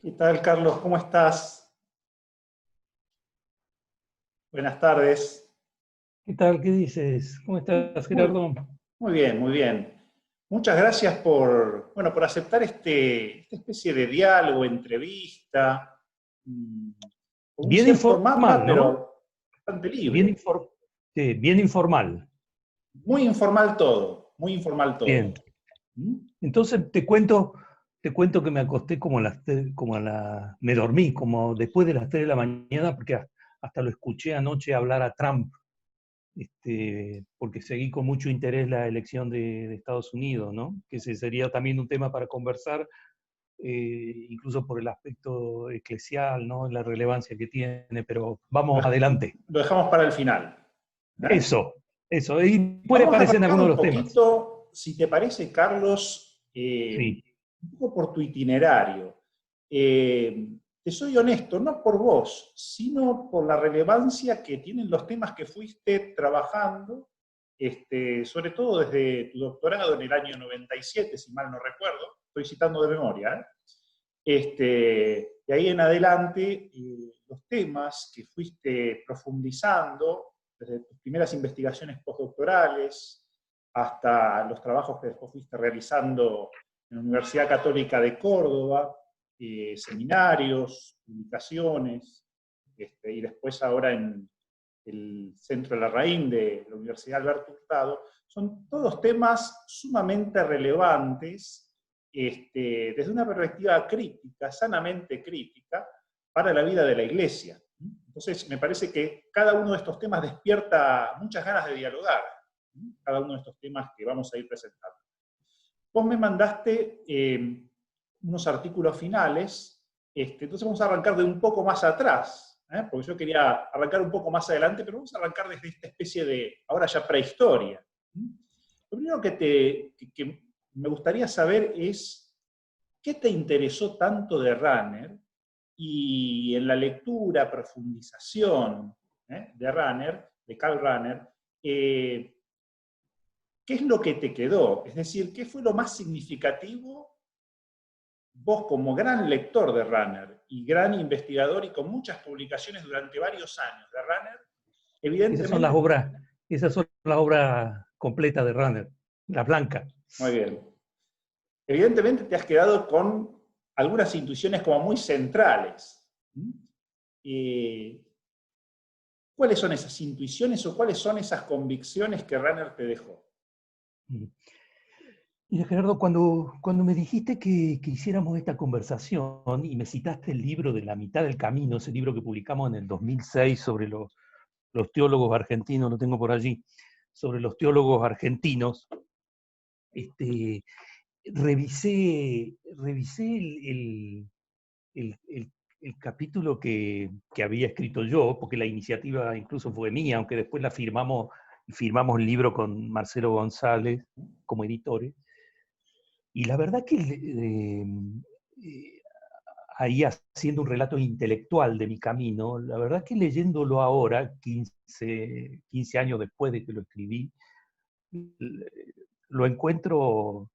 ¿Qué tal, Carlos? ¿Cómo estás? Buenas tardes. ¿Qué tal? ¿Qué dices? ¿Cómo estás, Muy, Gerardo? muy bien, muy bien. Muchas gracias por aceptar esta especie de diálogo, entrevista, mm, con un Bien cierto mapa, informal, ¿no? pero bastante Bien, libre. sí, bien informal. Muy informal todo, muy informal todo. Bien. ¿Mm? Entonces te cuento que me acosté como me dormí como después de las 3 de la mañana porque hasta lo escuché anoche hablar a Trump, porque seguí con mucho interés la elección de Estados Unidos, ¿no? Que ese sería también un tema para conversar, incluso por el aspecto eclesial, ¿no? La relevancia que tiene, pero Lo, vamos adelante. lo dejamos para el final. ¿Eh? Eso, y puede Vamos a aparecer en arrancar alguno de un los temas. poquito, si te parece, Carlos, Sí, un poco por tu itinerario. Te soy honesto, no por vos, sino por la relevancia que tienen los temas que fuiste trabajando, sobre todo desde tu doctorado en el año 97, si mal no recuerdo, estoy citando de memoria, ¿eh? De ahí en adelante, los temas que fuiste profundizando, desde tus primeras investigaciones postdoctorales hasta los trabajos que después fuiste realizando en la Universidad Católica de Córdoba, seminarios, publicaciones, y después ahora en el Centro de la Larraín de la Universidad Alberto Hurtado, son todos temas sumamente relevantes desde una perspectiva crítica, sanamente crítica, para la vida de la Iglesia. Entonces, me parece que cada uno de estos temas despierta muchas ganas de dialogar, cada uno de estos temas que vamos a ir presentando. Vos me mandaste unos artículos finales, entonces vamos a arrancar de un poco más atrás, porque yo quería arrancar un poco más adelante, pero vamos a arrancar desde esta especie de, ahora ya prehistoria. Lo primero que me gustaría saber es, ¿qué te interesó tanto de Runner? Y en la lectura, profundización de Runner, de Karl Runner, ¿qué es lo que te quedó? Es decir, ¿qué fue lo más significativo vos como gran lector de Runner y gran investigador y con muchas publicaciones durante varios años de Runner? esas son las Evidentemente, obras, esas son las obras completas de Runner, la blanca. muy bien, evidentemente te has quedado con algunas intuiciones como muy centrales. ¿Cuáles son esas intuiciones o cuáles son esas convicciones que Runner te dejó? Mira, Gerardo, cuando me dijiste que hiciéramos esta conversación y me citaste el libro de La mitad del camino, ese libro que publicamos en el 2006 sobre los teólogos argentinos, lo tengo por allí, sobre los teólogos argentinos, este, revisé el capítulo que había escrito yo, porque la iniciativa incluso fue mía, aunque después firmamos el libro con Marcelo González como editores. Y la verdad que ahí haciendo un relato intelectual de mi camino, la verdad que leyéndolo ahora, 15 años después de que lo escribí, lo encuentro,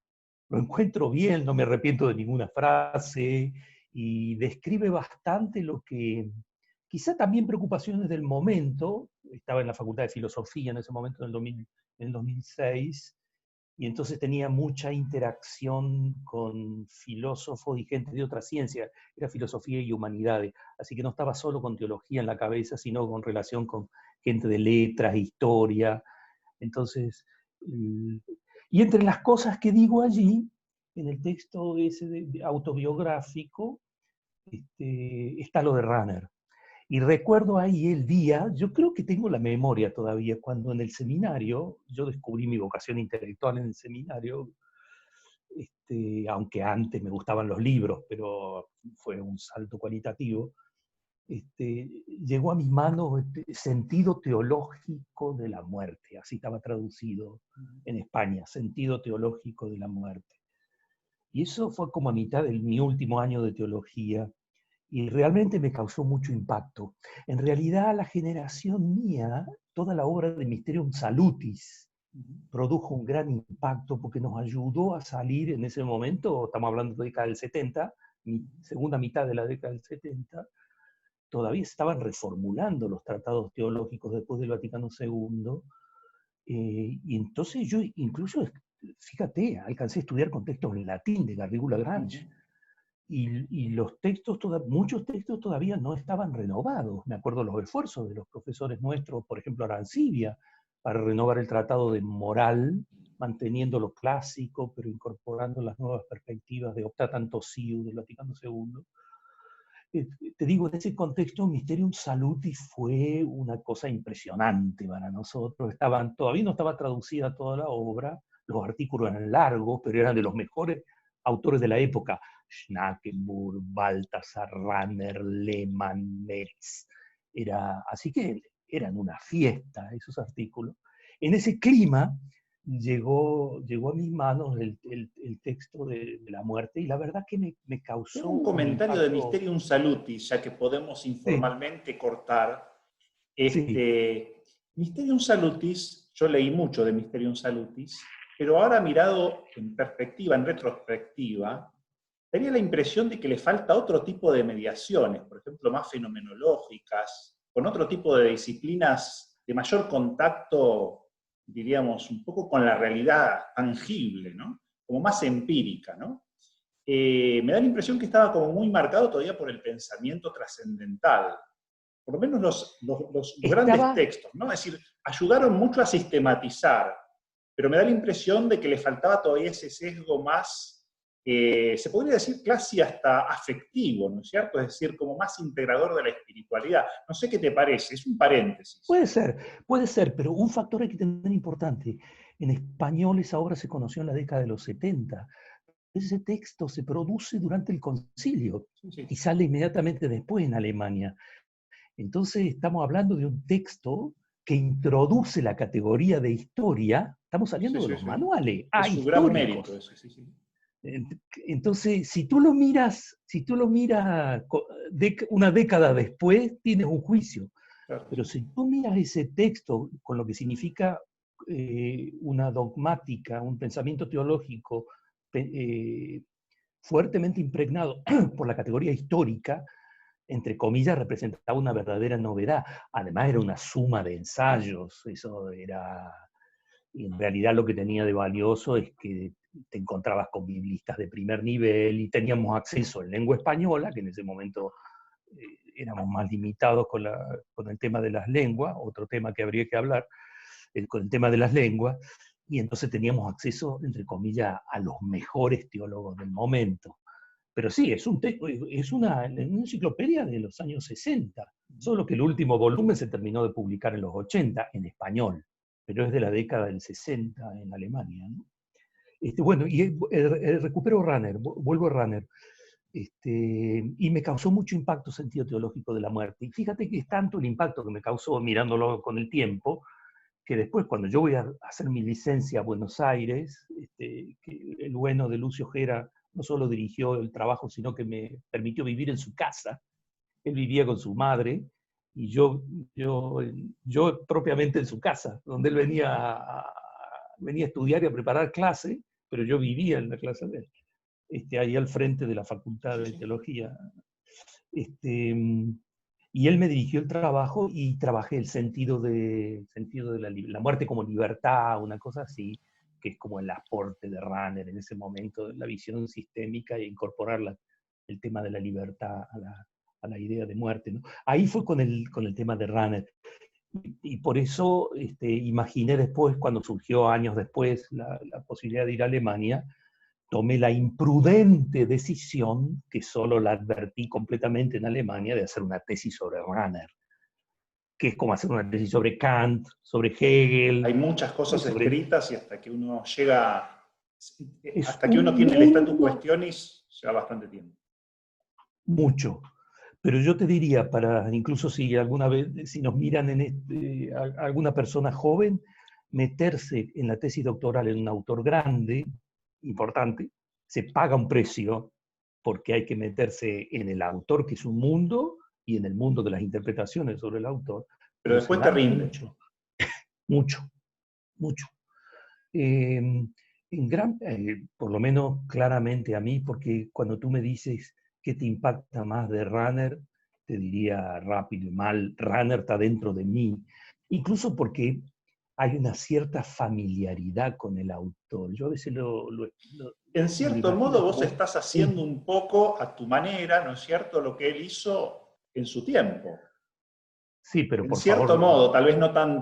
lo encuentro bien, no me arrepiento de ninguna frase y describe bastante lo que, quizá también preocupaciones del momento. Estaba en la Facultad de Filosofía en ese momento, en el 2006, y entonces tenía mucha interacción con filósofos y gente de otra ciencia, era filosofía y humanidades, así que no estaba solo con teología en la cabeza, sino con relación con gente de letras, historia. Entonces, y entre las cosas que digo allí, en el texto ese autobiográfico, está lo de Runner. Y recuerdo ahí el día, yo creo que tengo la memoria todavía, cuando en el seminario, yo descubrí mi vocación intelectual en el seminario, aunque antes me gustaban los libros, pero fue un salto cualitativo. Llegó a mis manos Sentido teológico de la muerte, así estaba traducido en España, Sentido teológico de la muerte. Y eso fue como a mitad de mi último año de teología, y realmente me causó mucho impacto. En realidad, la generación mía, toda la obra de Mysterium Salutis, produjo un gran impacto porque nos ayudó a salir en ese momento, estamos hablando de la década del 70, segunda mitad de la década del 70, todavía estaban reformulando los tratados teológicos después del Vaticano II, y entonces yo incluso, fíjate, alcancé a estudiar con textos en latín de Garrigou Lagrange, y los textos, muchos textos todavía no estaban renovados. Me acuerdo los esfuerzos de los profesores nuestros, por ejemplo Arancibia, para renovar el tratado de moral, manteniendo lo clásico, pero incorporando las nuevas perspectivas de Opta Tanto Siu del Vaticano II. Te digo, en ese contexto, Mysterium Salutis fue una cosa impresionante para nosotros. Todavía no estaba traducida toda la obra, los artículos eran largos, pero eran de los mejores autores de la época. Schnackenburg, Balthasar, Ranner, Lehmann, Metz. Así que eran una fiesta esos artículos. En ese clima llegó a mis manos el texto de la muerte, y la verdad que me Tengo causó un un comentario de impacto. Mysterium Salutis, ya que podemos Sí, informalmente cortar. sí. Mysterium Salutis, yo leí mucho de Mysterium Salutis, pero ahora mirado en perspectiva, en retrospectiva, tenía la impresión de que le falta otro tipo de mediaciones, por ejemplo, más fenomenológicas, con otro tipo de disciplinas de mayor contacto, diríamos, un poco con la realidad tangible, ¿no? Como más empírica, ¿no? Me da la impresión que estaba como muy marcado todavía por el pensamiento trascendental, por lo menos los grandes Estaba, textos, ¿no? Es decir, ayudaron mucho a sistematizar, pero me da la impresión de que le faltaba todavía ese sesgo más, se podría decir casi hasta afectivo, ¿no es cierto? Es decir, como más integrador de la espiritualidad. No sé qué te parece, es un paréntesis. puede ser, pero un factor hay que tener importante. En español esa obra se conoció en la década de los 70. Ese texto se produce durante el concilio Sí, sí. y sale inmediatamente después en Alemania. Entonces estamos hablando de un texto que introduce la categoría de historia. Estamos Sí, saliendo de sí, los sí. manuales Es su gran mérito históricos. ese, sí, sí. Entonces, si tú lo miras una década después, tienes un juicio. Claro, Pero sí, sí. si tú miras ese texto con lo que significa una dogmática, un pensamiento teológico fuertemente impregnado por la categoría histórica, entre comillas, representaba una verdadera novedad. Además era una suma de ensayos, eso era. Y en realidad lo que tenía de valioso es que te encontrabas con biblistas de primer nivel y teníamos acceso en lengua española, que en ese momento éramos más limitados con el tema de las lenguas, otro tema que habría que hablar, con el tema de las lenguas, y entonces teníamos acceso, entre comillas, a los mejores teólogos del momento. Pero sí, es una enciclopedia de los años 60, solo que el último volumen se terminó de publicar en los 80 en español, pero es de la década del 60 en Alemania, ¿no? Bueno, y recupero Runner, vuelvo a Runner, y me causó mucho impacto sentido teológico de la muerte. Y fíjate que es tanto el impacto que me causó mirándolo con el tiempo, que después cuando yo voy a hacer mi licencia a Buenos Aires, que el bueno de Lucio Gera no solo dirigió el trabajo, sino que me permitió vivir en su casa. Él vivía con su madre y yo, yo propiamente en su casa, donde él venía a estudiar y a preparar clase, pero yo vivía en la clase de él, ahí al frente de la Facultad Sí, de sí. Teología. Este, y él me dirigió el trabajo y trabajé el sentido de la muerte como libertad, una cosa así, que es como el aporte de Runner en ese momento, la visión sistémica e incorporar el tema de la libertad a la idea de muerte, ¿no? Ahí fue con el tema de Runner. Y por eso imaginé después, cuando surgió años después la posibilidad de ir a Alemania, tomé la imprudente decisión, que solo la advertí completamente en Alemania, de hacer una tesis sobre Runner, que es como hacer una tesis sobre Kant, sobre Hay Hegel, muchas cosas sobre... escritas y hasta que uno llega, Es hasta que uno un tiene el status mundo questionis, lleva bastante tiempo. mucho. Pero yo te diría, para incluso si alguna vez, si nos miran alguna persona joven, meterse en la tesis doctoral en un autor grande, importante, se paga un precio porque hay que meterse en el autor, que es un mundo, y en el mundo de las interpretaciones sobre el autor, Pero pero se después te gana rinde. mucho, mucho, mucho. Por lo menos claramente a mí, porque cuando tú me dices ¿qué te impacta más de Runner? Te diría rápido y mal, Runner está dentro de mí. Incluso porque hay una cierta familiaridad con el autor. Yo a veces En me lo cierto modo imagino vos como estás haciendo un poco a tu manera, ¿no es cierto?, lo que él hizo en su tiempo. sí, pero En por cierto favor, modo, tal vez no tan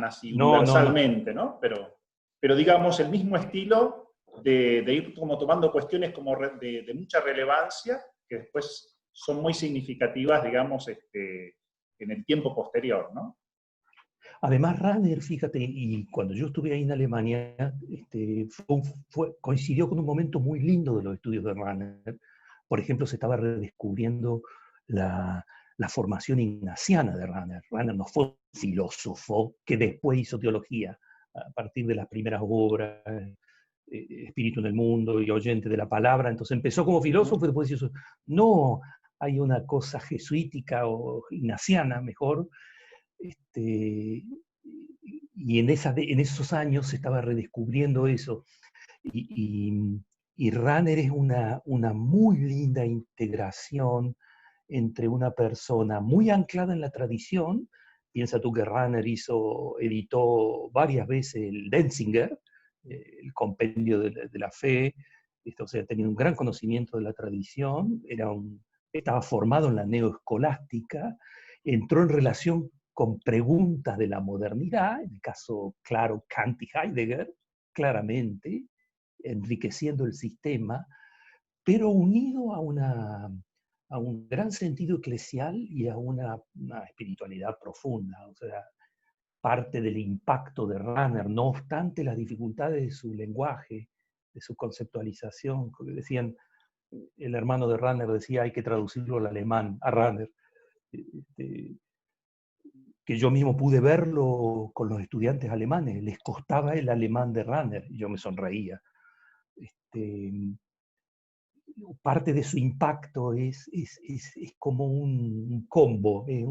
así no, no, no. universalmente, ¿no? Pero digamos, el mismo estilo de ir como tomando cuestiones como de mucha relevancia, que después son muy significativas, digamos, en el tiempo posterior, ¿no? Además, Runner, fíjate, y cuando yo estuve ahí en Alemania, coincidió con un momento muy lindo de los estudios de Runner. Por ejemplo, se estaba redescubriendo la formación ignaciana de Runner. Runner no fue un filósofo que después hizo teología a partir de las primeras obras, Espíritu en el Mundo y Oyente de la Palabra. Entonces empezó como filósofo y después hizo... No, hay una cosa jesuítica o ignaciana, mejor, y en esos años se estaba redescubriendo eso. Y Runner es una muy linda integración entre una persona muy anclada en la tradición. Piensa tú que Runner editó varias veces el Denzinger, el compendio de la fe, o sea, tenía un gran conocimiento de la tradición, estaba formado en la neoescolástica, entró en relación con preguntas de la modernidad, en el caso, claro, Kant y Heidegger, claramente, enriqueciendo el sistema, pero unido a un gran sentido eclesial y a una espiritualidad profunda. O sea, parte del impacto de Runner, no obstante las dificultades de su lenguaje, de su conceptualización, porque decían, el hermano de Runner decía, hay que traducirlo al alemán, a Runner, este, que yo mismo pude verlo con los estudiantes alemanes, les costaba el alemán de Runner, y yo me sonreía. Este, Parte de su impacto es como un combo, es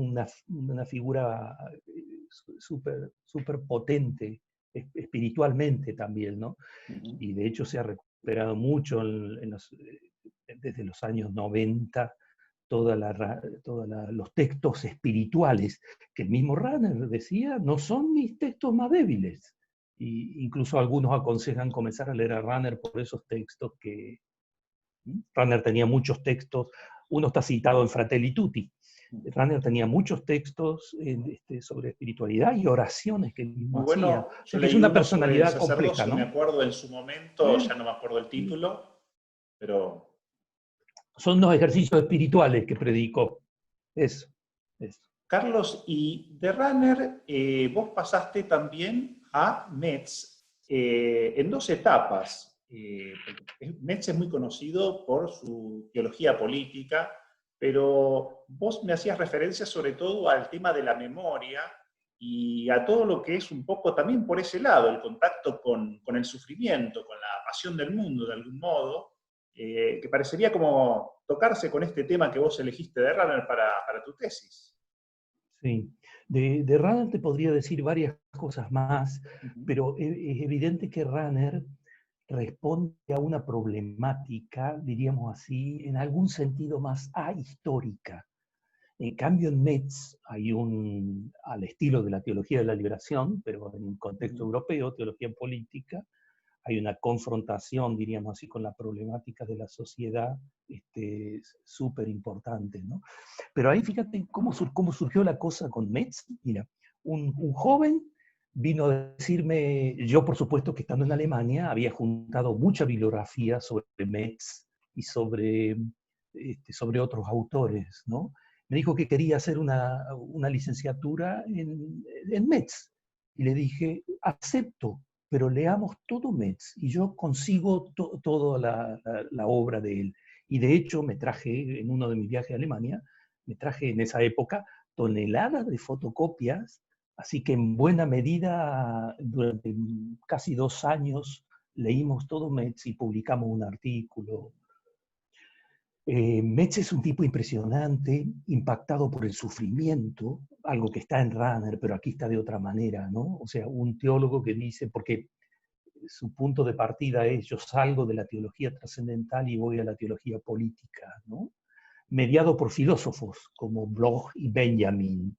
una figura súper potente, espiritualmente también, ¿no? Uh-huh. Y de hecho se ha recuperado mucho desde los años 90 todos los textos espirituales, que el mismo Runner decía, no son mis textos más débiles. Y incluso algunos aconsejan comenzar a leer a Runner por esos textos que Runner tenía muchos textos, uno está citado en Fratelli Tutti. Runner tenía muchos textos sobre espiritualidad y oraciones que él mismo Muy hacía. bueno, O yo sea que es leí una uno sobre el personalidad compleja, sacerdocio, me ¿no? acuerdo en su momento, ya no me acuerdo el título, pero... Son los ejercicios espirituales que predicó. Eso. Carlos, y de Runner vos pasaste también a Metz en dos etapas. Metz es muy conocido por su teología política, pero vos me hacías referencia sobre todo al tema de la memoria y a todo lo que es un poco también por ese lado, el contacto con el sufrimiento, con la pasión del mundo de algún modo, que parecería como tocarse con este tema que vos elegiste de Runner para tu tesis. Sí. De Runner te podría decir varias cosas más, Uh-huh. pero es evidente que Runner responde a una problemática, diríamos así, en algún sentido más ahistórica. En cambio, en Metz hay al estilo de la teología de la liberación, pero en un contexto Uh-huh. europeo, teología política, hay una confrontación, diríamos así, con la problemática de la sociedad súper importante, ¿no? Pero ahí fíjate cómo surgió la cosa con Metz. Mira, un joven vino a decirme, yo por supuesto que estando en Alemania había juntado mucha bibliografía sobre Metz y sobre otros autores, ¿no? Me dijo que quería hacer una licenciatura en Metz. Y le dije, acepto, pero leamos todo Metz y yo consigo toda la obra de él. Y de hecho me traje, en uno de mis viajes a Alemania, me traje en esa época toneladas de fotocopias, así que en buena medida, durante casi 2 años, leímos todo Metz y publicamos un artículo. Metz es un tipo impresionante, impactado por el sufrimiento, algo que está en Runner, pero aquí está de otra manera, ¿no? O sea, un teólogo que dice, porque su punto de partida es: yo salgo de la teología trascendental y voy a la teología política, ¿no? Mediado por filósofos como Bloch y Benjamin.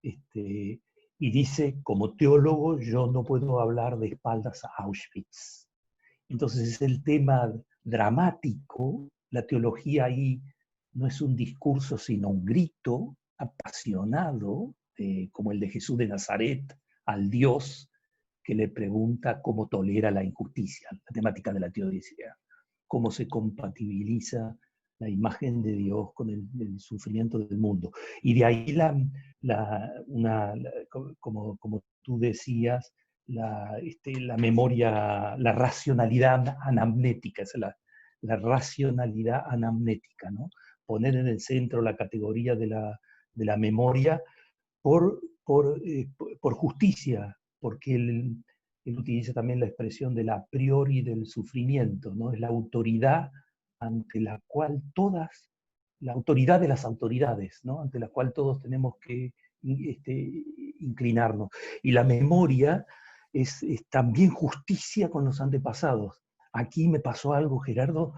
Y dice: como teólogo yo no puedo hablar de espaldas a Auschwitz. Entonces es el tema dramático. La teología ahí no es un discurso, sino un grito apasionado, como el de Jesús de Nazaret al Dios que le pregunta cómo tolera la injusticia, la temática de la teodicia, cómo se compatibiliza la imagen de Dios con el sufrimiento del mundo. Y de ahí como tú decías, la memoria, la racionalidad anamnética, es la racionalidad anamnética, ¿no? Poner en el centro la categoría de la memoria por justicia, porque él utiliza también la expresión del a priori del sufrimiento, ¿no? Es la autoridad ante la cual la autoridad de las autoridades, ¿no? Ante la cual todos tenemos que inclinarnos. Y la memoria es también justicia con los antepasados. Aquí me pasó algo, Gerardo,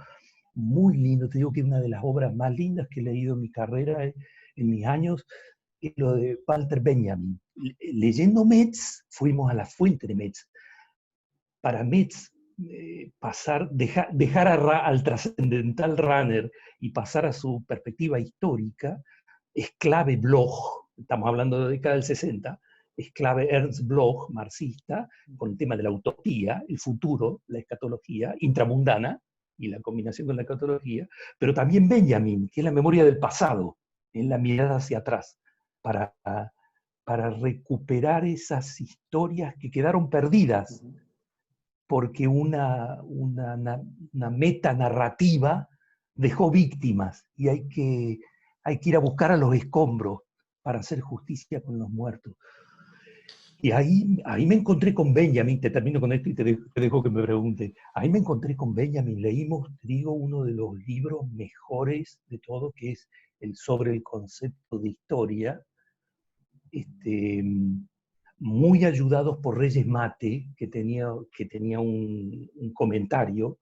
muy lindo. Te digo que una de las obras más lindas que he leído en mi carrera, en mis años, es lo de Walter Benjamin. Leyendo Metz, fuimos a la fuente de Metz. Para Metz, dejar al trascendental runner y pasar a su perspectiva histórica, es clave Bloch, estamos hablando de la década del 60, es clave Ernst Bloch, marxista, con el tema de la utopía, el futuro, la escatología intramundana y la combinación con la escatología, pero también Benjamin, que es la memoria del pasado, en la mirada hacia atrás, para, para recuperar esas historias que quedaron perdidas, porque una metanarrativa dejó víctimas, y hay que ir a buscar a los escombros para hacer justicia con los muertos. Y ahí me encontré con Benjamin. Te termino con esto y te dejo que me pregunte. Ahí me encontré con Benjamin. Leímos, te digo, uno de los libros mejores de todo, que es sobre el concepto de historia, muy ayudados por Reyes Mate, que tenía un comentario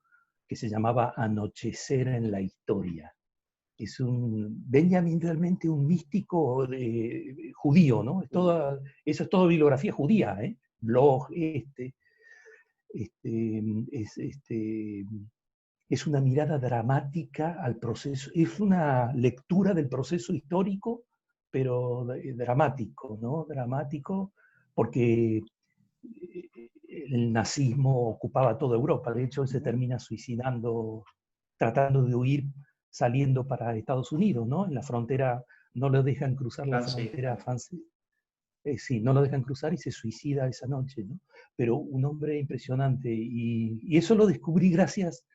que se llamaba Anochecer en la Historia. Es Benjamin realmente un místico judío, ¿no? Eso es todo bibliografía judía, ¿eh? Bloch, es una mirada dramática al proceso, es una lectura del proceso histórico, pero dramático, ¿no? Dramático, porque el nazismo ocupaba toda Europa. De hecho, él se termina suicidando, tratando de huir, saliendo para Estados Unidos, ¿no? En la frontera no lo dejan cruzar la frontera francesa. Sí, no lo dejan cruzar y se suicida esa noche, ¿no? Pero un hombre impresionante, y eso lo descubrí gracias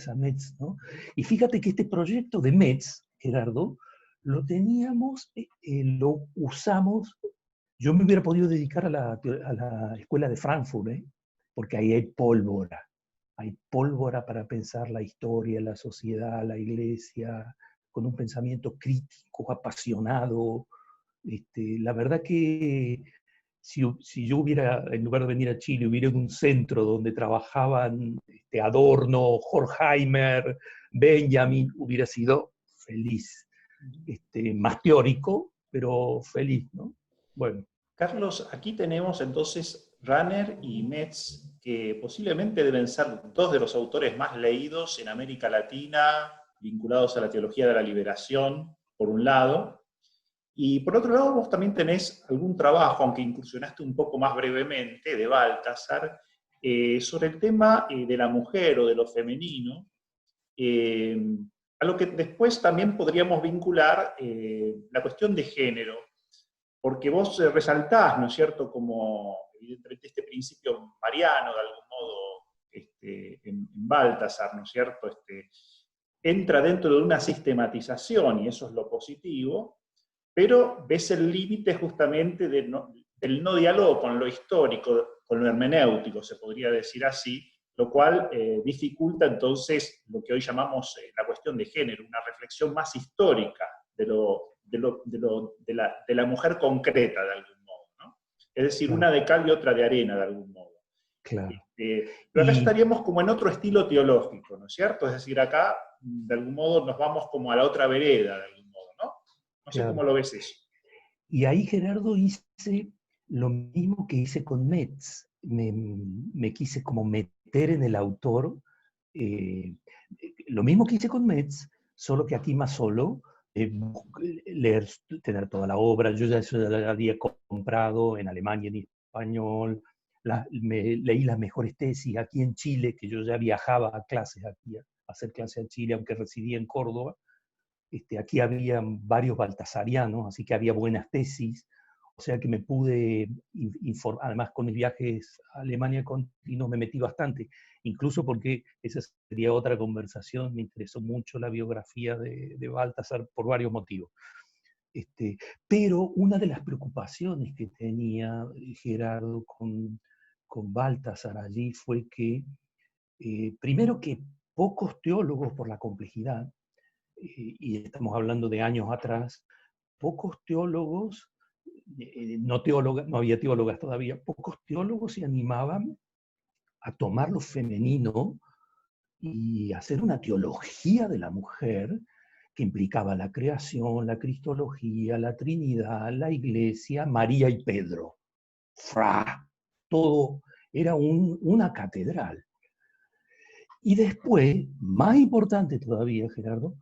a Metz, ¿no? Y fíjate que este proyecto de Metz, Gerardo, lo teníamos, lo usamos. Yo me hubiera podido dedicar a la escuela de Frankfurt, porque ahí hay pólvora para pensar la historia, la sociedad, la iglesia, con un pensamiento crítico, apasionado. La verdad que si yo hubiera, en lugar de venir a Chile, hubiera en un centro donde trabajaban Adorno, Horkheimer, Benjamin, hubiera sido feliz. Más teórico, pero feliz, ¿no? Bueno. Carlos, aquí tenemos entonces Runner y Metz, que posiblemente deben ser dos de los autores más leídos en América Latina, vinculados a la teología de la liberación, por un lado. Y por otro lado, vos también tenés algún trabajo, aunque incursionaste un poco más brevemente, de Baltasar, sobre el tema de la mujer o de lo femenino, a lo que después también podríamos vincular la cuestión de género, porque vos resaltás, ¿no es cierto?, como evidentemente este principio mariano, de algún modo, en Baltasar, ¿no es cierto?, entra dentro de una sistematización, y eso es lo positivo, pero ves el límite justamente del no diálogo con lo histórico, con lo hermenéutico, se podría decir así, lo cual dificulta entonces lo que hoy llamamos la cuestión de género, una reflexión más histórica de la mujer concreta, de algún modo, ¿no? Es decir, una de cal y otra de arena, de algún modo. claro. Pero acá ya estaríamos como en otro estilo teológico, ¿no es cierto? Es decir, acá, de algún modo, nos vamos como a la otra vereda, de algún modo, ¿no? No sé cómo Claro. lo ves eso. Y ahí, Gerardo, hice lo mismo que hice con Metz. Me quise como meter en el autor. eh, lo mismo que hice con Metz, solo que aquí más solo, leer, tener toda la obra. Yo ya eso ya la había comprado en Alemania, en español. Leí las mejores tesis aquí en Chile, que yo ya viajaba a clases aquí, a hacer clases en Chile, aunque residía en Córdoba. Aquí había varios baltasarianos, así que había buenas tesis, o sea que me pude informar. Además, con mis viajes a Alemania continuos me metí bastante, incluso porque esa sería otra conversación. Me interesó mucho la biografía de Baltasar por varios motivos. Pero una de las preocupaciones que tenía Gerardo con Baltasar allí fue que, primero, que pocos teólogos, por la complejidad, y estamos hablando de años atrás, pocos teólogos, no había teólogas todavía, pocos teólogos se animaban a tomar lo femenino y hacer una teología de la mujer que implicaba la creación, la cristología, la Trinidad, la Iglesia, María y Pedro. ¡Fra! Todo era una catedral. Y después, más importante todavía, Gerardo,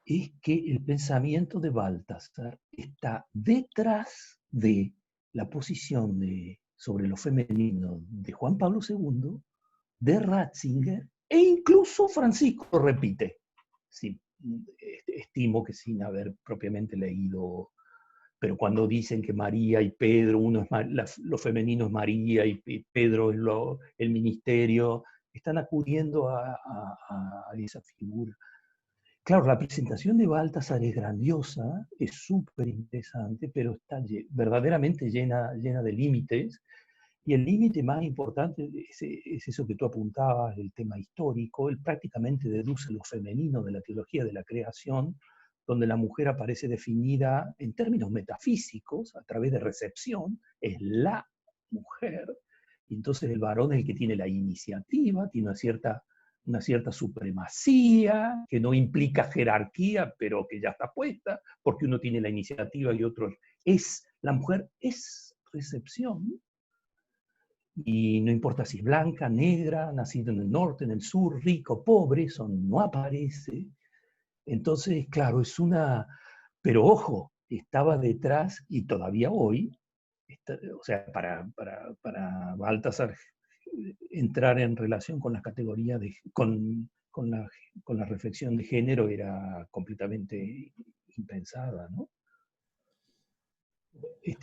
es que el pensamiento de Baltasar está detrás de la posición sobre lo femenino de Juan Pablo II, de Ratzinger, e incluso Francisco lo repite. Sí, estimo que sin haber propiamente leído, pero cuando dicen que María y Pedro, lo femenino es María y Pedro es el ministerio, están acudiendo a esa figura. Claro, la presentación de Baltasar es grandiosa, es súper interesante, pero está verdaderamente llena de límites. Y el límite más importante es eso que tú apuntabas, el tema histórico. Él prácticamente deduce lo femenino de la teología de la creación, donde la mujer aparece definida en términos metafísicos, a través de recepción, es la mujer. Y entonces el varón es el que tiene la iniciativa, tiene una cierta supremacía, que no implica jerarquía, pero que ya está puesta, porque uno tiene la iniciativa y otro la mujer es recepción, y no importa si es blanca, negra, nacido en el norte, en el sur, rico, pobre, eso no aparece. Entonces, claro, pero ojo, estaba detrás, y todavía hoy, o sea, para Baltasar entrar en relación con las categorías con la reflexión de género era completamente impensada, ¿no?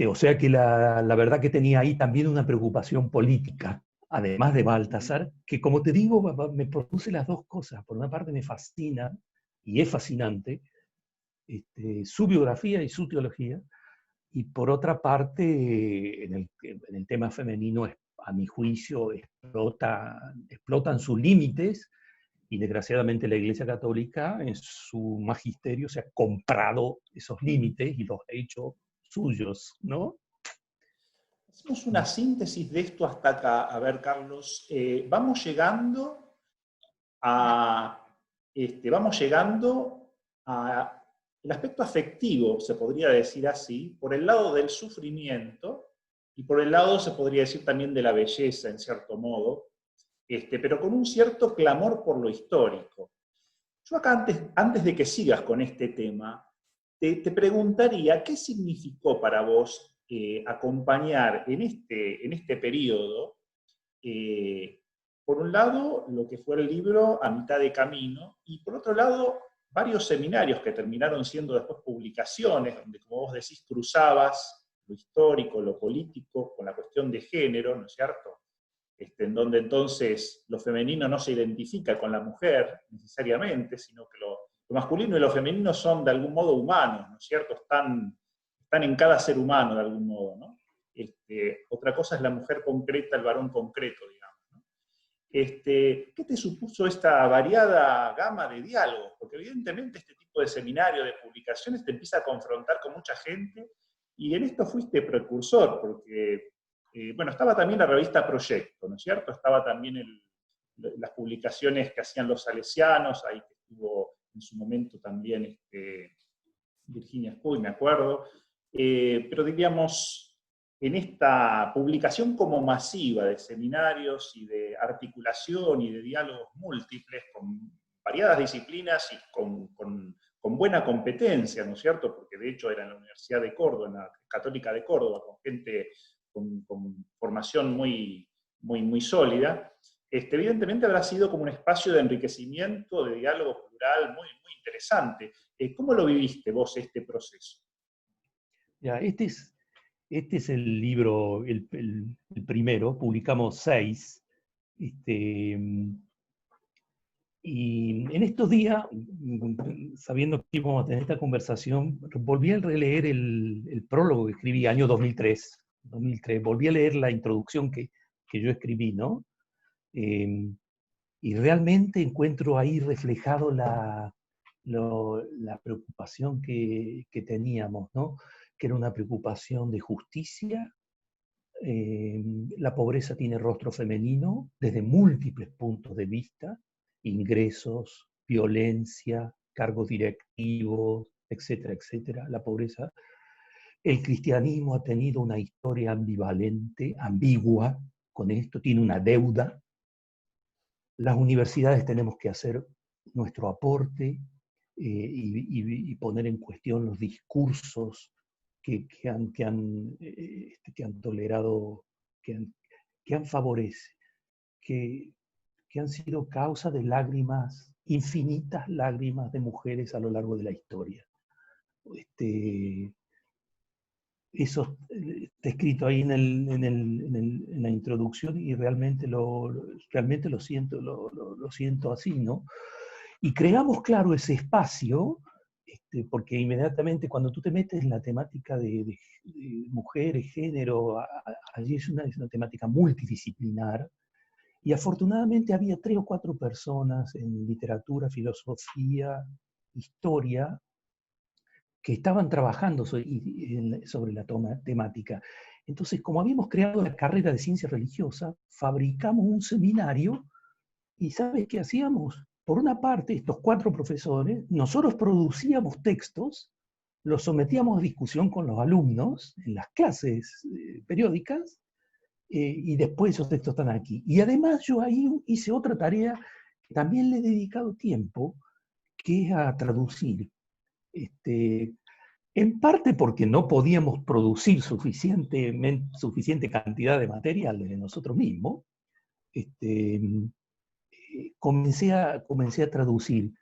O sea que la verdad que tenía ahí también una preocupación política, además de Baltasar, que como te digo, me produce las dos cosas. Por una parte me fascina, y es fascinante, su biografía y su teología, y por otra parte, en el tema femenino, a mi juicio, explotan sus límites, y desgraciadamente la Iglesia Católica en su magisterio se ha comprado esos límites y los ha hecho suyos, ¿no? Hacemos una síntesis de esto hasta acá. A ver, Carlos, vamos llegando a, el aspecto afectivo, se podría decir así, por el lado del sufrimiento y por el lado, se podría decir también, de la belleza, en cierto modo, pero con un cierto clamor por lo histórico. Yo acá, antes de que sigas con este tema, te preguntaría, ¿qué significó para vos acompañar en este periodo, por un lado, lo que fue el libro A mitad de camino, y por otro lado, varios seminarios que terminaron siendo después publicaciones, donde, como vos decís, cruzabas lo histórico, lo político, con la cuestión de género, ¿no es cierto? En donde entonces lo femenino no se identifica con la mujer necesariamente, sino que lo masculino y lo femenino son de algún modo humanos, ¿no es cierto? Están en cada ser humano de algún modo, ¿no? Otra cosa es la mujer concreta, el varón concreto, digamos, ¿no? ¿Qué te supuso esta variada gama de diálogos? Porque evidentemente este tipo de seminario, de publicaciones, te empieza a confrontar con mucha gente, y en esto fuiste precursor, porque Bueno, estaba también la revista Proyecto, ¿no es cierto? Estaba también las publicaciones que hacían los salesianos, ahí que estuvo en su momento también Virginia Spuy, me acuerdo. Pero diríamos, en esta publicación como masiva de seminarios y de articulación y de diálogos múltiples con variadas disciplinas y con buena competencia, ¿no es cierto? Porque de hecho era en la Universidad de Córdoba, en la Católica de Córdoba, con gente con formación muy sólida. Evidentemente habrá sido como un espacio de enriquecimiento, de diálogo plural muy interesante. ¿Cómo lo viviste vos este proceso? Ya, este es el libro, el primero, publicamos 6. Y en estos días, sabiendo que íbamos a tener esta conversación, volví a releer el prólogo que escribí, año 2003. Volví a leer la introducción que yo escribí, ¿no? Y realmente encuentro ahí reflejado la preocupación que teníamos, ¿no? Que era una preocupación de justicia. La pobreza tiene rostro femenino desde múltiples puntos de vista: ingresos, violencia, cargos directivos, etcétera, etcétera. La pobreza. El cristianismo ha tenido una historia ambivalente, ambigua, con esto tiene una deuda. Las universidades tenemos que hacer nuestro aporte y poner en cuestión los discursos que han tolerado, que han favorecido, que han sido causa de lágrimas, infinitas lágrimas de mujeres a lo largo de la historia. Eso está escrito ahí en la introducción y realmente lo siento así, ¿no? Y creamos, claro, ese espacio, porque inmediatamente cuando tú te metes en la temática de mujeres, género, allí es una temática multidisciplinar, y afortunadamente había 3 o 4 personas en literatura, filosofía, historia, que estaban trabajando sobre la temática. Entonces, como habíamos creado la carrera de ciencia religiosa, fabricamos un seminario y ¿sabes qué hacíamos? Por una parte, estos 4 profesores, nosotros producíamos textos, los sometíamos a discusión con los alumnos en las clases periódicas, y después esos textos están aquí. Y además yo ahí hice otra tarea que también le he dedicado tiempo, que es a traducir. En parte porque no podíamos producir suficiente cantidad de material de nosotros mismos, comencé a traducir.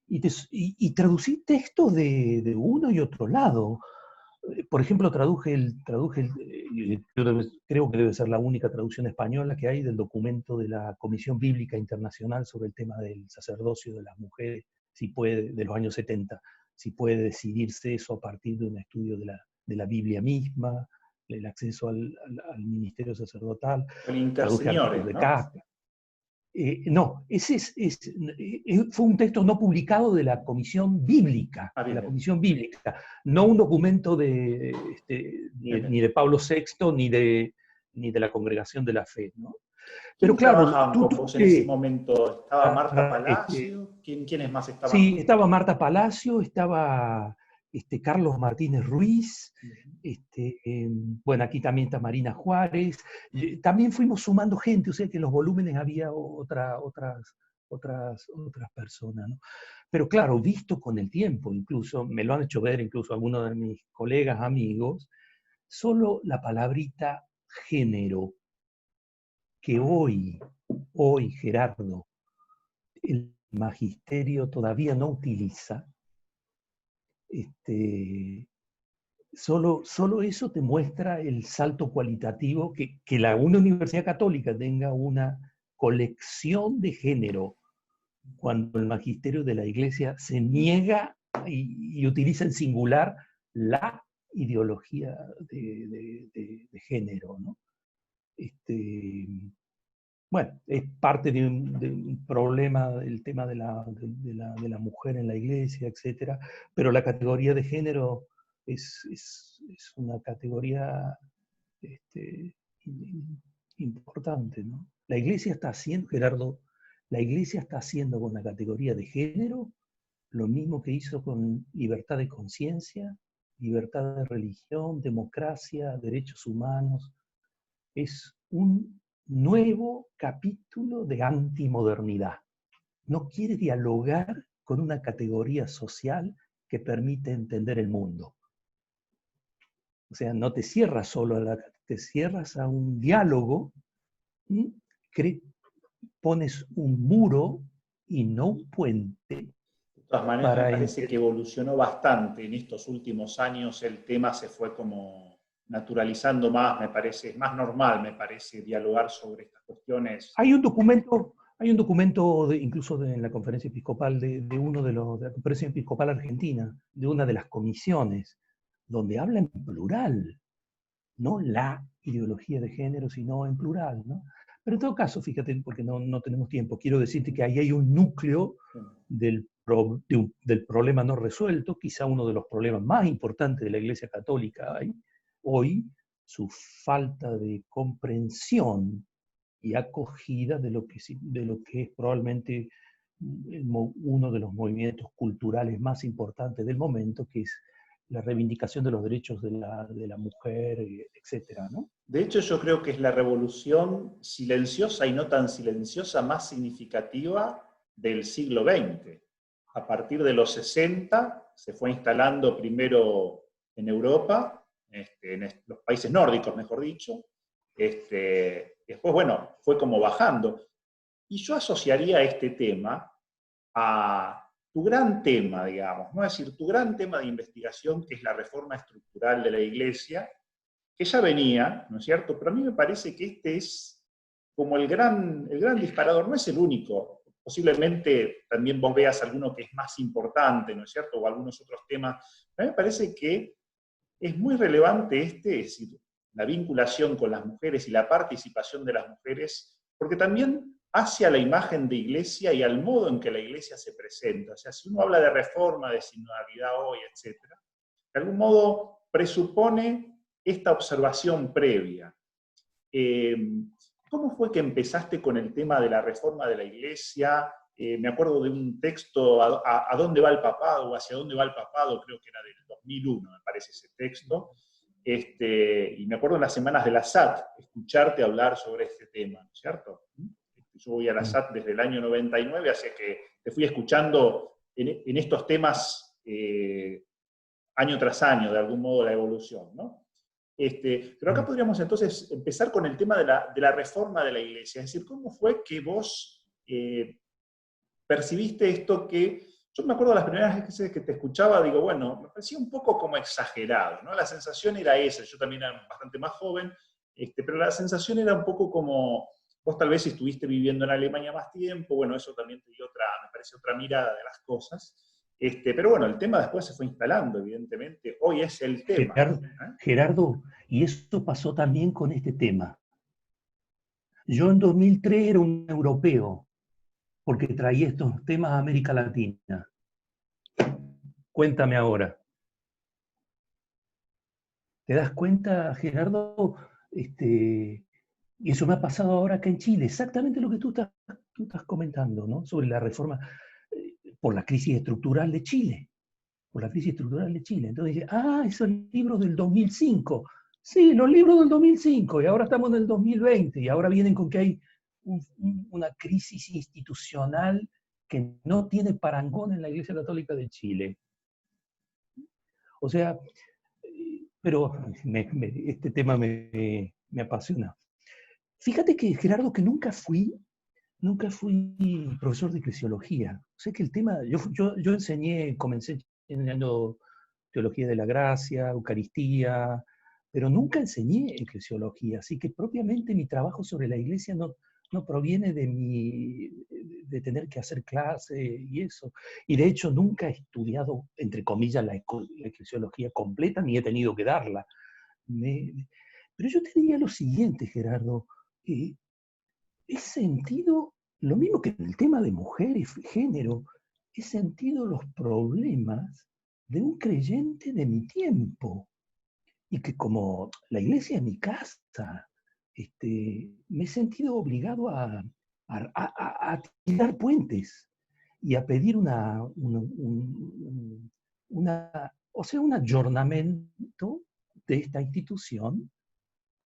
Y traducí textos de uno y otro lado. Por ejemplo, creo que debe ser la única traducción española que hay del documento de la Comisión Bíblica Internacional sobre el tema del sacerdocio de las mujeres, de los años 70, si puede decidirse eso a partir de un estudio de la Biblia misma, el acceso al ministerio sacerdotal. El Traduje artículos de ¿no? Kafka. No, fue un texto no publicado de la Comisión Bíblica, no un documento ni de Pablo VI ni de la Congregación de la Fe, ¿no? Pero claro, trabajaban con vos en ese momento? ¿Estaba Marta Palacio? ¿Quiénes más estaban? Sí, estaba Marta Palacio, estaba Carlos Martínez Ruiz, bueno, aquí también está Marina Juárez. También fuimos sumando gente, o sea que en los volúmenes había otras personas, ¿no? Pero claro, visto con el tiempo, incluso, me lo han hecho ver incluso algunos de mis colegas, amigos, solo la palabrita género, que hoy, Gerardo, el magisterio todavía no utiliza, solo eso te muestra el salto cualitativo, que una universidad católica tenga una colección de género, cuando el magisterio de la Iglesia se niega y utiliza en singular la ideología de género, ¿no? Bueno, es parte de un problema, el tema de la mujer en la Iglesia, etc. Pero la categoría de género es una categoría importante, ¿no? La Iglesia está haciendo, Gerardo, la Iglesia está haciendo con la categoría de género lo mismo que hizo con libertad de conciencia, libertad de religión, democracia, derechos humanos. Es un nuevo capítulo de antimodernidad. No quiere dialogar con una categoría social que permite entender el mundo. O sea, no te cierras solo te cierras a un diálogo, pones un muro y no un puente. De todas maneras, me parece que evolucionó bastante en estos últimos años, el tema se fue como naturalizando más, me parece, es más normal, me parece, dialogar sobre estas cuestiones. Hay un documento incluso en la conferencia episcopal de la conferencia episcopal argentina, de una de las comisiones, donde habla en plural, no la ideología de género, sino en plural, ¿no? Pero en todo caso, fíjate, porque no tenemos tiempo, quiero decirte que ahí hay un núcleo del problema no resuelto, quizá uno de los problemas más importantes de la Iglesia Católica hoy, su falta de comprensión y acogida de lo que es probablemente uno de los movimientos culturales más importantes del momento, que es la reivindicación de los derechos de la mujer, etcétera, ¿no? De hecho, yo creo que es la revolución silenciosa y no tan silenciosa más significativa del siglo XX. A partir de los 60 se fue instalando primero en Europa, en los países nórdicos, mejor dicho. Después, bueno, fue como bajando. Y yo asociaría este tema a tu gran tema, digamos, ¿no? Es decir, tu gran tema de investigación, que es la reforma estructural de la Iglesia, que ya venía, ¿no es cierto? Pero a mí me parece que este es como el gran disparador, no es el único. Posiblemente también vos veas alguno que es más importante, ¿no es cierto? O algunos otros temas. A mí me parece que es muy relevante es decir, la vinculación con las mujeres y la participación de las mujeres, porque también hacia la imagen de Iglesia y al modo en que la Iglesia se presenta. O sea, si uno habla de reforma, de sinodalidad hoy, etc., de algún modo presupone esta observación previa. ¿Cómo fue que empezaste con el tema de la reforma de la Iglesia? Me acuerdo de un texto, ¿A dónde va el papado? O ¿Hacia dónde va el papado? Creo que era del 2001, me parece ese texto. Y me acuerdo en las semanas de la SAT, escucharte hablar sobre este tema, ¿no es cierto? Yo voy a la SAT desde el año 99, así que te fui escuchando en estos temas año tras año, de algún modo, la evolución, ¿no? Pero acá podríamos entonces empezar con el tema de la reforma de la Iglesia, es decir, ¿cómo fue que vos percibiste esto que, yo me acuerdo de las primeras veces que te escuchaba, digo, bueno, me parecía un poco como exagerado, ¿no? La sensación era esa, yo también era bastante más joven, pero la sensación era un poco como, vos tal vez estuviste viviendo en Alemania más tiempo, bueno, eso también te dio me parece otra mirada de las cosas. Pero bueno, el tema después se fue instalando, evidentemente. Hoy es el tema. Gerardo, y eso pasó también con este tema. Yo en 2003 era un europeo, porque traía estos temas a América Latina. Cuéntame ahora. ¿Te das cuenta, Gerardo? Y eso me ha pasado ahora acá en Chile, exactamente lo que tú estás comentando, ¿no? Sobre la reforma por la crisis estructural de Chile. Por la crisis estructural de Chile. Entonces dice, esos libros del 2005. Sí, los libros del 2005, y ahora estamos en el 2020, y ahora vienen con que hay una crisis institucional que no tiene parangón en la Iglesia Católica de Chile. O sea, pero este tema me apasiona. Fíjate que, Gerardo, que nunca fui profesor de eclesiología. O sea que el tema, yo comencé enseñando teología de la gracia, Eucaristía, pero nunca enseñé eclesiología, así que propiamente mi trabajo sobre la Iglesia no proviene de tener que hacer clase y eso. Y de hecho nunca he estudiado, entre comillas, la eclesiología completa, ni he tenido que darla. Pero yo te diría lo siguiente, Gerardo, he sentido, lo mismo que en el tema de mujeres, género, he sentido los problemas de un creyente de mi tiempo. Y que como la iglesia es mi casa, me he sentido obligado a tirar puentes y a pedir un ayornamiento de esta institución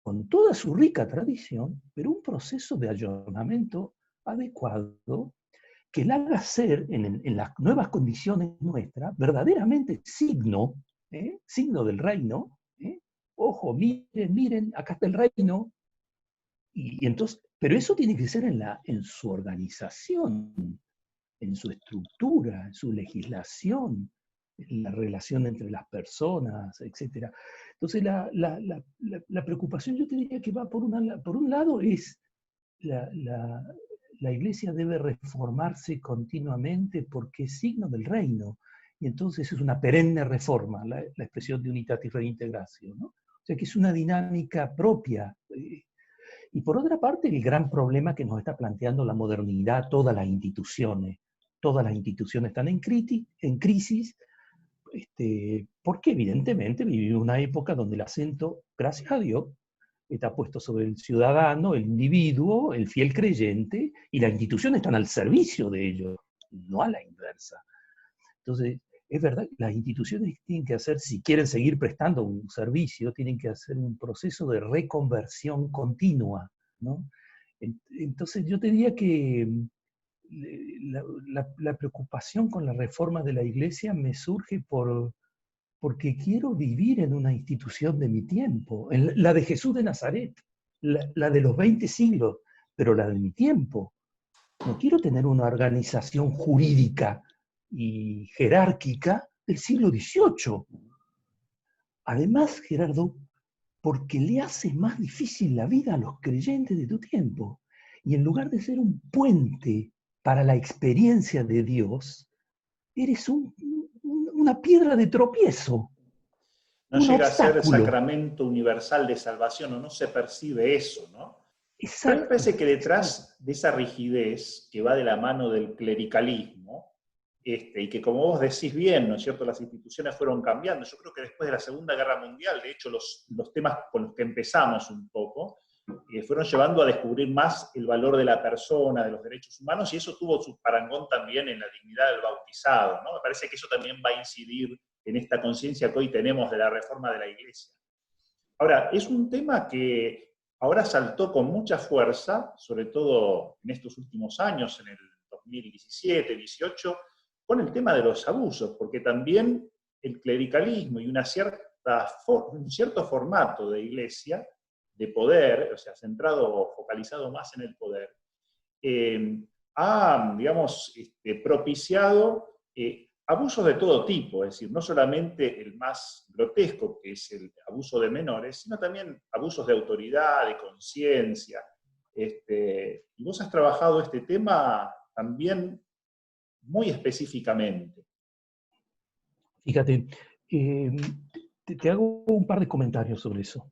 con toda su rica tradición, pero un proceso de ayornamiento adecuado que la haga ser, en las nuevas condiciones nuestras, verdaderamente signo del reino. Ojo, miren, miren, acá está el reino. Y entonces, pero eso tiene que ser en su organización, en su estructura, en su legislación, en la relación entre las personas, etc. Entonces, la preocupación, yo te diría que va por un lado, es la Iglesia debe reformarse continuamente porque es signo del reino. Y entonces es una perenne reforma, la expresión de unitatis reintegratio, ¿no? O sea que es una dinámica propia. Y por otra parte, el gran problema que nos está planteando la modernidad, todas las instituciones están en crisis, porque evidentemente vivimos una época donde el acento, gracias a Dios, está puesto sobre el ciudadano, el individuo, el fiel creyente, y las instituciones están al servicio de ellos, no a la inversa. Entonces, es verdad, las instituciones tienen que hacer, si quieren seguir prestando un servicio, tienen que hacer un proceso de reconversión continua, ¿no? Entonces, yo te diría que la preocupación con la reforma de la Iglesia me surge porque quiero vivir en una institución de mi tiempo, en la de Jesús de Nazaret, la de los 20 siglos, pero la de mi tiempo. No quiero tener una organización jurídica y jerárquica del siglo XVIII. Además, Gerardo, porque le hace más difícil la vida a los creyentes de tu tiempo. Y en lugar de ser un puente para la experiencia de Dios, eres una piedra de tropiezo, No un llega a ser el obstáculo. sacramento universal de salvación, o no se percibe eso, ¿no? Pero a mí me Exacto. parece que detrás de esa rigidez que va de la mano del clericalismo, y que como vos decís bien, ¿no es cierto?, las instituciones fueron cambiando. Yo creo que después de la Segunda Guerra Mundial, de hecho, los temas con los que empezamos un poco, fueron llevando a descubrir más el valor de la persona, de los derechos humanos, y eso tuvo su parangón también en la dignidad del bautizado, ¿no? Me parece que eso también va a incidir en esta conciencia que hoy tenemos de la reforma de la Iglesia. Ahora, es un tema que ahora saltó con mucha fuerza, sobre todo en estos últimos años, en el 2017, 18, con el tema de los abusos, porque también el clericalismo y un cierto formato de iglesia, de poder, o sea, centrado o focalizado más en el poder, ha, digamos, propiciado abusos de todo tipo, es decir, no solamente el más grotesco, que es el abuso de menores, sino también abusos de autoridad, de conciencia. Y vos has trabajado este tema también muy específicamente. Fíjate, te hago un par de comentarios sobre eso.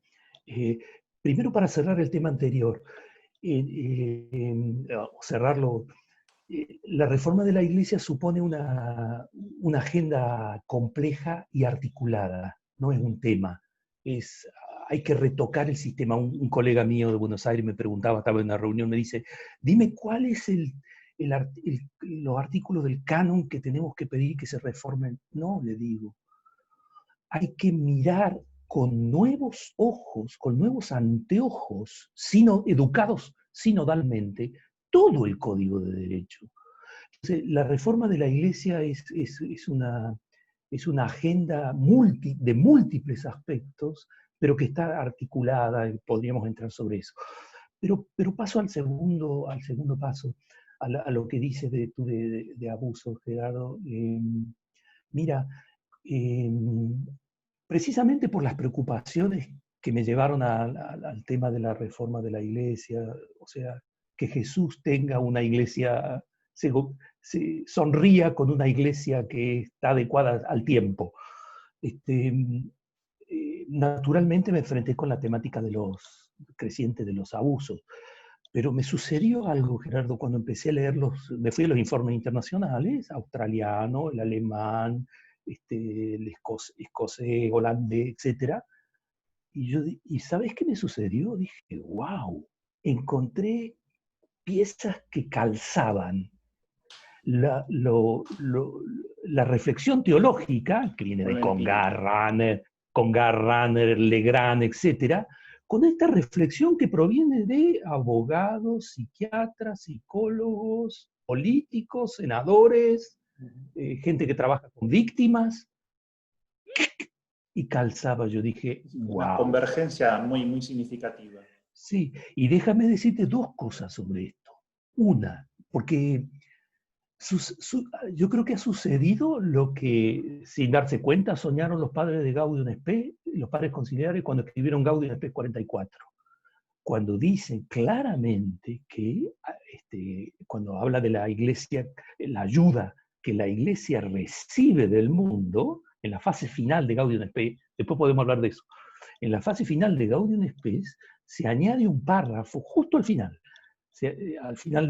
Primero, para cerrar el tema anterior, cerrarlo, la reforma de la Iglesia supone una agenda compleja y articulada, no es un tema. Hay que retocar el sistema. Un colega mío de Buenos Aires me preguntaba, estaba en una reunión, me dice, dime cuál es los artículos del canon que tenemos que pedir que se reformen. No, le digo, hay que mirar con nuevos ojos, con nuevos anteojos, educados sinodalmente, todo el Código de Derecho. Entonces, la reforma de la Iglesia es una agenda de múltiples aspectos, pero que está articulada, y podríamos entrar sobre eso. Pero paso al segundo paso, a lo que dices de abuso, Gerardo. Mira, precisamente por las preocupaciones que me llevaron al tema de la reforma de la Iglesia, o sea, que Jesús tenga una iglesia, se sonría con una iglesia que está adecuada al tiempo. Naturalmente me enfrenté con la temática creciente de los abusos, pero me sucedió algo, Gerardo, cuando empecé a me fui a los informes internacionales, australiano, el alemán, el escocés, holandés, etc. ¿Y sabes qué me sucedió? Dije, wow, encontré piezas que calzaban la reflexión teológica, que viene Con de el espíritu. Congar, Runner, Legrand, etc., con esta reflexión que proviene de abogados, psiquiatras, psicólogos, políticos, senadores, gente que trabaja con víctimas, y calzaba. Yo dije, Una wow. convergencia muy, muy significativa. Sí, y déjame decirte dos cosas sobre esto. Una, porque yo creo que ha sucedido lo que, sin darse cuenta, soñaron los padres de Gaudium Spes, los padres conciliares, cuando escribieron Gaudium Spes 44, cuando dicen claramente que, cuando habla de la iglesia, la ayuda que la iglesia recibe del mundo, en la fase final de Gaudium Spes, después podemos hablar de eso, en la fase final de Gaudium Spes se añade un párrafo justo al final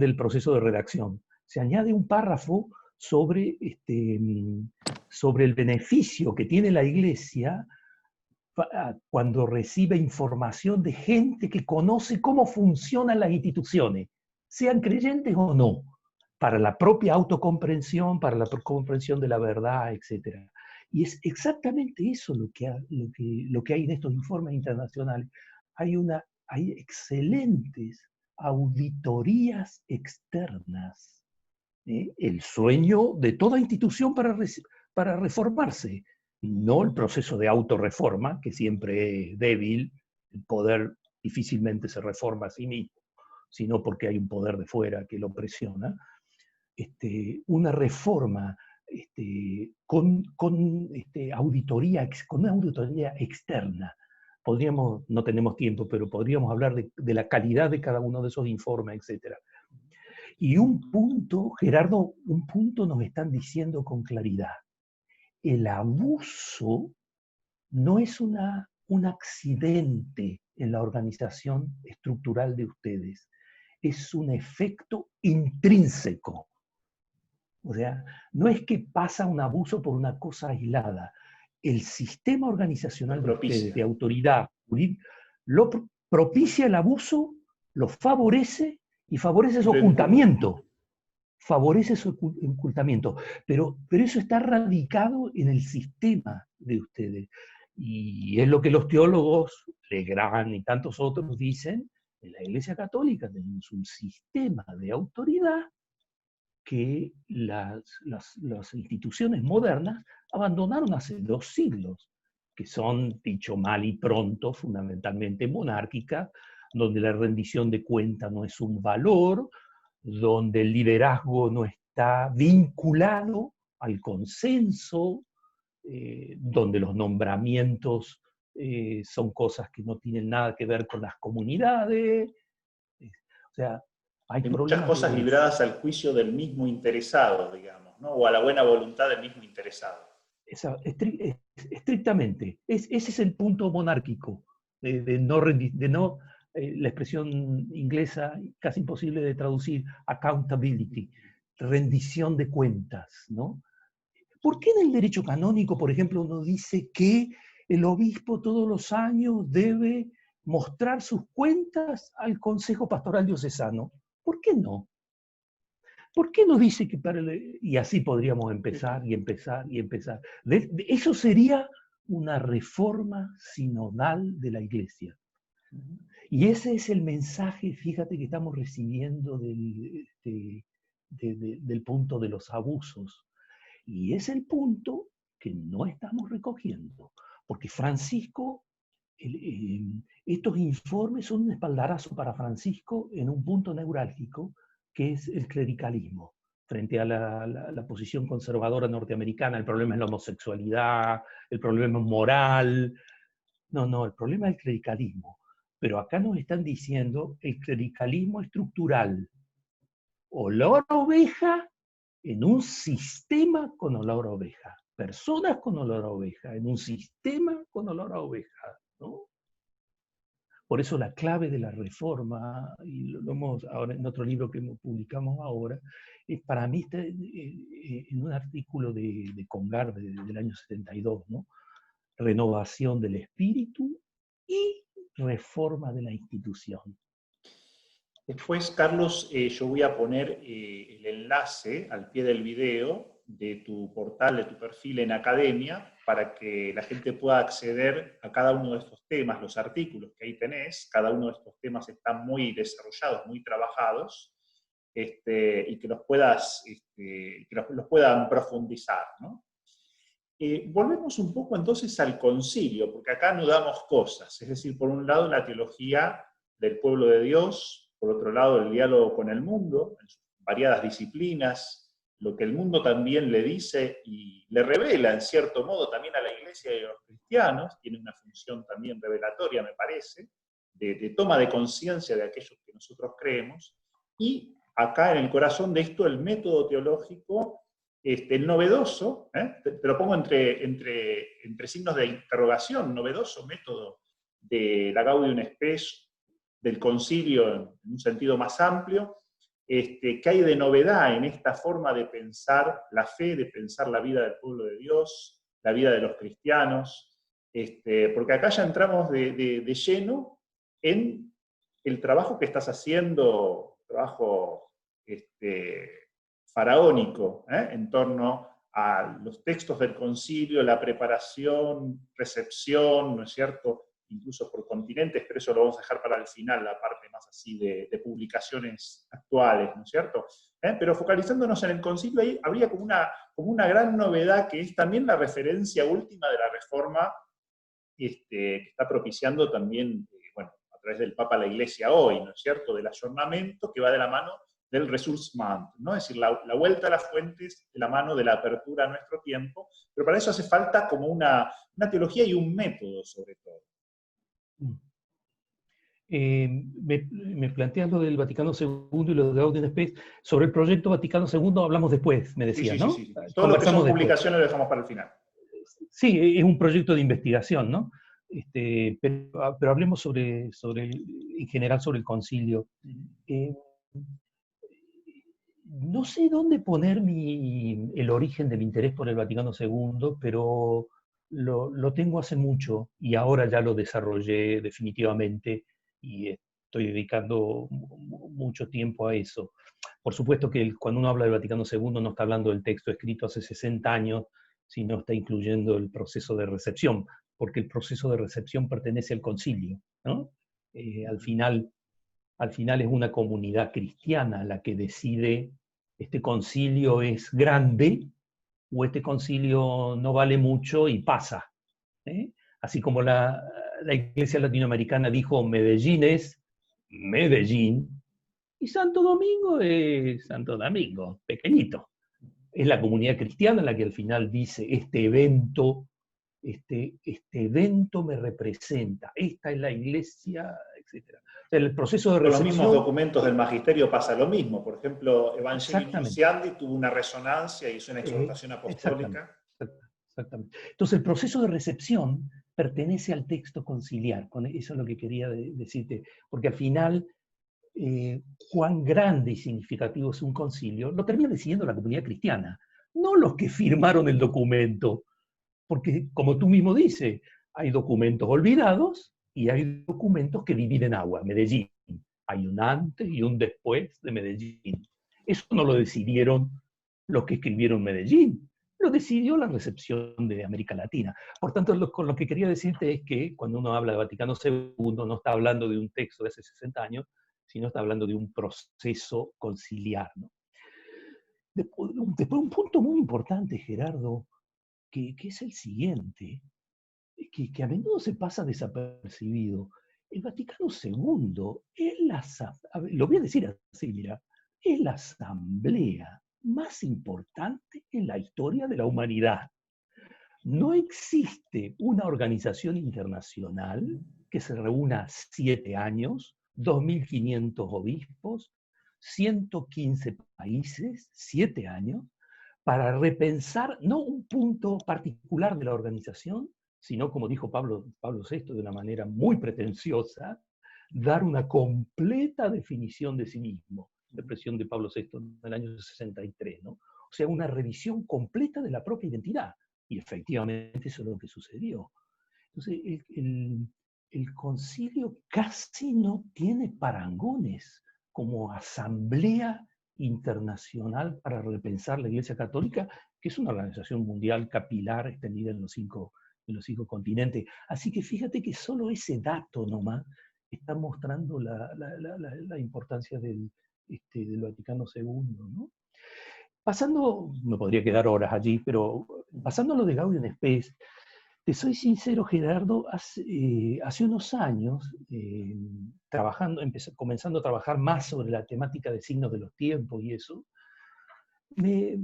del proceso de redacción, se añade un párrafo sobre el beneficio que tiene la iglesia cuando recibe información de gente que conoce cómo funcionan las instituciones, sean creyentes o no, para la propia autocomprensión, para la comprensión de la verdad, etc. Y es exactamente eso lo que hay en estos informes internacionales. Hay excelentes auditorías externas. El sueño de toda institución para reformarse, no el proceso de autorreforma, que siempre es débil, el poder difícilmente se reforma a sí mismo, sino porque hay un poder de fuera que lo presiona. Una reforma con una auditoría externa. No tenemos tiempo, pero podríamos hablar de la calidad de cada uno de esos informes, etc. Y Gerardo, un punto nos están diciendo con claridad. El abuso no es un accidente en la organización estructural de ustedes, es un efecto intrínseco. O sea, no es que pasa un abuso por una cosa aislada. El sistema Lo organizacional de ustedes, propicia. de autoridad, lo propicia el abuso, lo favorece y favorece Y su lo encubre. ocultamiento. Favorece su ocultamiento. Pero eso está radicado en el sistema de ustedes. Y es lo que los teólogos, Legrand y tantos otros, dicen: en la Iglesia Católica tenemos un sistema de autoridad que las instituciones modernas abandonaron hace 2 siglos, que son, dicho mal y pronto, fundamentalmente monárquicas, donde la rendición de cuentas no es un valor, donde el liderazgo no está vinculado al consenso, donde los nombramientos son cosas que no tienen nada que ver con las comunidades. O sea, hay Hay muchas problemas cosas de libradas al juicio del mismo interesado, digamos, ¿no? O a la buena voluntad del mismo interesado. estrictamente. Ese es el punto monárquico, la expresión inglesa casi imposible de traducir, accountability, rendición de cuentas, ¿no? ¿Por qué en el derecho canónico, por ejemplo, uno dice que el obispo todos los años debe mostrar sus cuentas al Consejo Pastoral Diocesano? ¿Por qué no? ¿Por qué no dice que y así podríamos empezar y empezar y empezar? Eso sería una reforma sinodal de la Iglesia. Y ese es el mensaje, fíjate, que estamos recibiendo del punto de los abusos. Y es el punto que no estamos recogiendo, porque Francisco, estos informes son un espaldarazo para Francisco en un punto neurálgico, que es el clericalismo, frente a la posición conservadora norteamericana. El problema es la homosexualidad, el problema es moral. No, el problema es el clericalismo. Pero acá nos están diciendo el clericalismo estructural. Olor a oveja en un sistema con olor a oveja. Personas con olor a oveja, en un sistema con olor a oveja, ¿no? Por eso la clave de la reforma, y lo hemos ahora en otro libro que publicamos ahora, para mí está en un artículo de Congar del año 72, ¿no? Renovación del espíritu y reforma de la institución. Después, Carlos, yo voy a poner el enlace al pie del video de tu portal, de tu perfil en Academia, para que la gente pueda acceder a cada uno de estos temas, los artículos que ahí tenés. Cada uno de estos temas están muy desarrollados, muy trabajados, y que los puedan profundizar, ¿no? Volvemos un poco entonces al concilio, porque acá anudamos cosas, es decir, por un lado la teología del pueblo de Dios, por otro lado el diálogo con el mundo, en sus variadas disciplinas, lo que el mundo también le dice y le revela en cierto modo también a la iglesia y a los cristianos, tiene una función también revelatoria, me parece, de toma de conciencia de aquellos que nosotros creemos, y acá en el corazón de esto el método teológico, el novedoso, te lo pongo entre signos de interrogación, novedoso método de la Gaudium Spes, del concilio en un sentido más amplio, que hay de novedad en esta forma de pensar la fe, de pensar la vida del pueblo de Dios, la vida de los cristianos, porque acá ya entramos de lleno en el trabajo que estás haciendo, trabajo faraónico, en torno a los textos del concilio, la preparación, recepción, ¿no es cierto?, incluso por continentes, pero eso lo vamos a dejar para el final, la parte más así de publicaciones actuales, ¿no es cierto? Pero focalizándonos en el concilio, ahí habría como una gran novedad, que es también la referencia última de la reforma, que está propiciando también, bueno, a través del Papa la Iglesia hoy, ¿no es cierto?, del ayornamiento que va de la mano del ressourcement, ¿no? Es decir, la vuelta a las fuentes de la mano de la apertura a nuestro tiempo, pero para eso hace falta como una teología y un método, sobre todo. Me planteas lo del Vaticano II y lo de Gaudium Spes. Sobre el proyecto Vaticano II hablamos después, me decías, ¿no? Sí. Todo lo que son publicaciones lo dejamos para el final. Sí, es un proyecto de investigación, ¿no? Pero hablemos en general sobre el concilio. No sé dónde poner el origen del interés por el Vaticano II, pero lo tengo hace mucho y ahora ya lo desarrollé definitivamente y estoy dedicando mucho tiempo a eso. Por supuesto que cuando uno habla del Vaticano II no está hablando del texto escrito hace 60 años, sino está incluyendo el proceso de recepción, porque el proceso de recepción pertenece al concilio, ¿no? Al final es una comunidad cristiana la que decide este concilio es grande o este concilio no vale mucho y pasa. Así como la iglesia latinoamericana dijo Medellín es Medellín y Santo Domingo es Santo Domingo, pequeñito. Es la comunidad cristiana la que al final dice este evento me representa, esta es la iglesia, etc. O sea, el proceso de recepción... Con los mismos documentos del magisterio pasa lo mismo. Por ejemplo, Evangelii Nuntiandi tuvo una resonancia y hizo una exhortación apostólica. Exactamente. Entonces, el proceso de recepción pertenece al texto conciliar. Eso es lo que quería decirte. Porque al final, cuán grande y significativo es un concilio, lo termina decidiendo la comunidad cristiana, no los que firmaron el documento. Porque, como tú mismo dices, hay documentos olvidados y hay documentos que dividen agua. Medellín. Hay un antes y un después de Medellín. Eso no lo decidieron los que escribieron Medellín, lo decidió la recepción de América Latina. Por tanto, con lo que quería decirte es que cuando uno habla de Vaticano II, no está hablando de un texto de hace 60 años, sino está hablando de un proceso conciliar, ¿no? Después, un punto muy importante, Gerardo, que es el siguiente, que a menudo se pasa desapercibido. El Vaticano II es lo voy a decir así, mira, es la asamblea más importante en la historia de la humanidad. No existe una organización internacional que se reúna 7 años, 2.500 obispos, 115 países, 7 años, para repensar no un punto particular de la organización, sino, como dijo Pablo VI de una manera muy pretenciosa, dar una completa definición de sí mismo. La expresión de Pablo VI en el año 63, ¿no? O sea, una revisión completa de la propia identidad. Y efectivamente eso es lo que sucedió. Entonces, el concilio casi no tiene parangones como asamblea internacional para repensar la Iglesia Católica, que es una organización mundial capilar extendida en los cinco continentes. Así que fíjate que solo ese dato nomás está mostrando la importancia del Vaticano II, ¿no? Pasando, me podría quedar horas allí, pero pasando a lo de Gaudium et Spes, te soy sincero, Gerardo, hace unos años, comenzando a trabajar más sobre la temática de signos de los tiempos y eso, eh,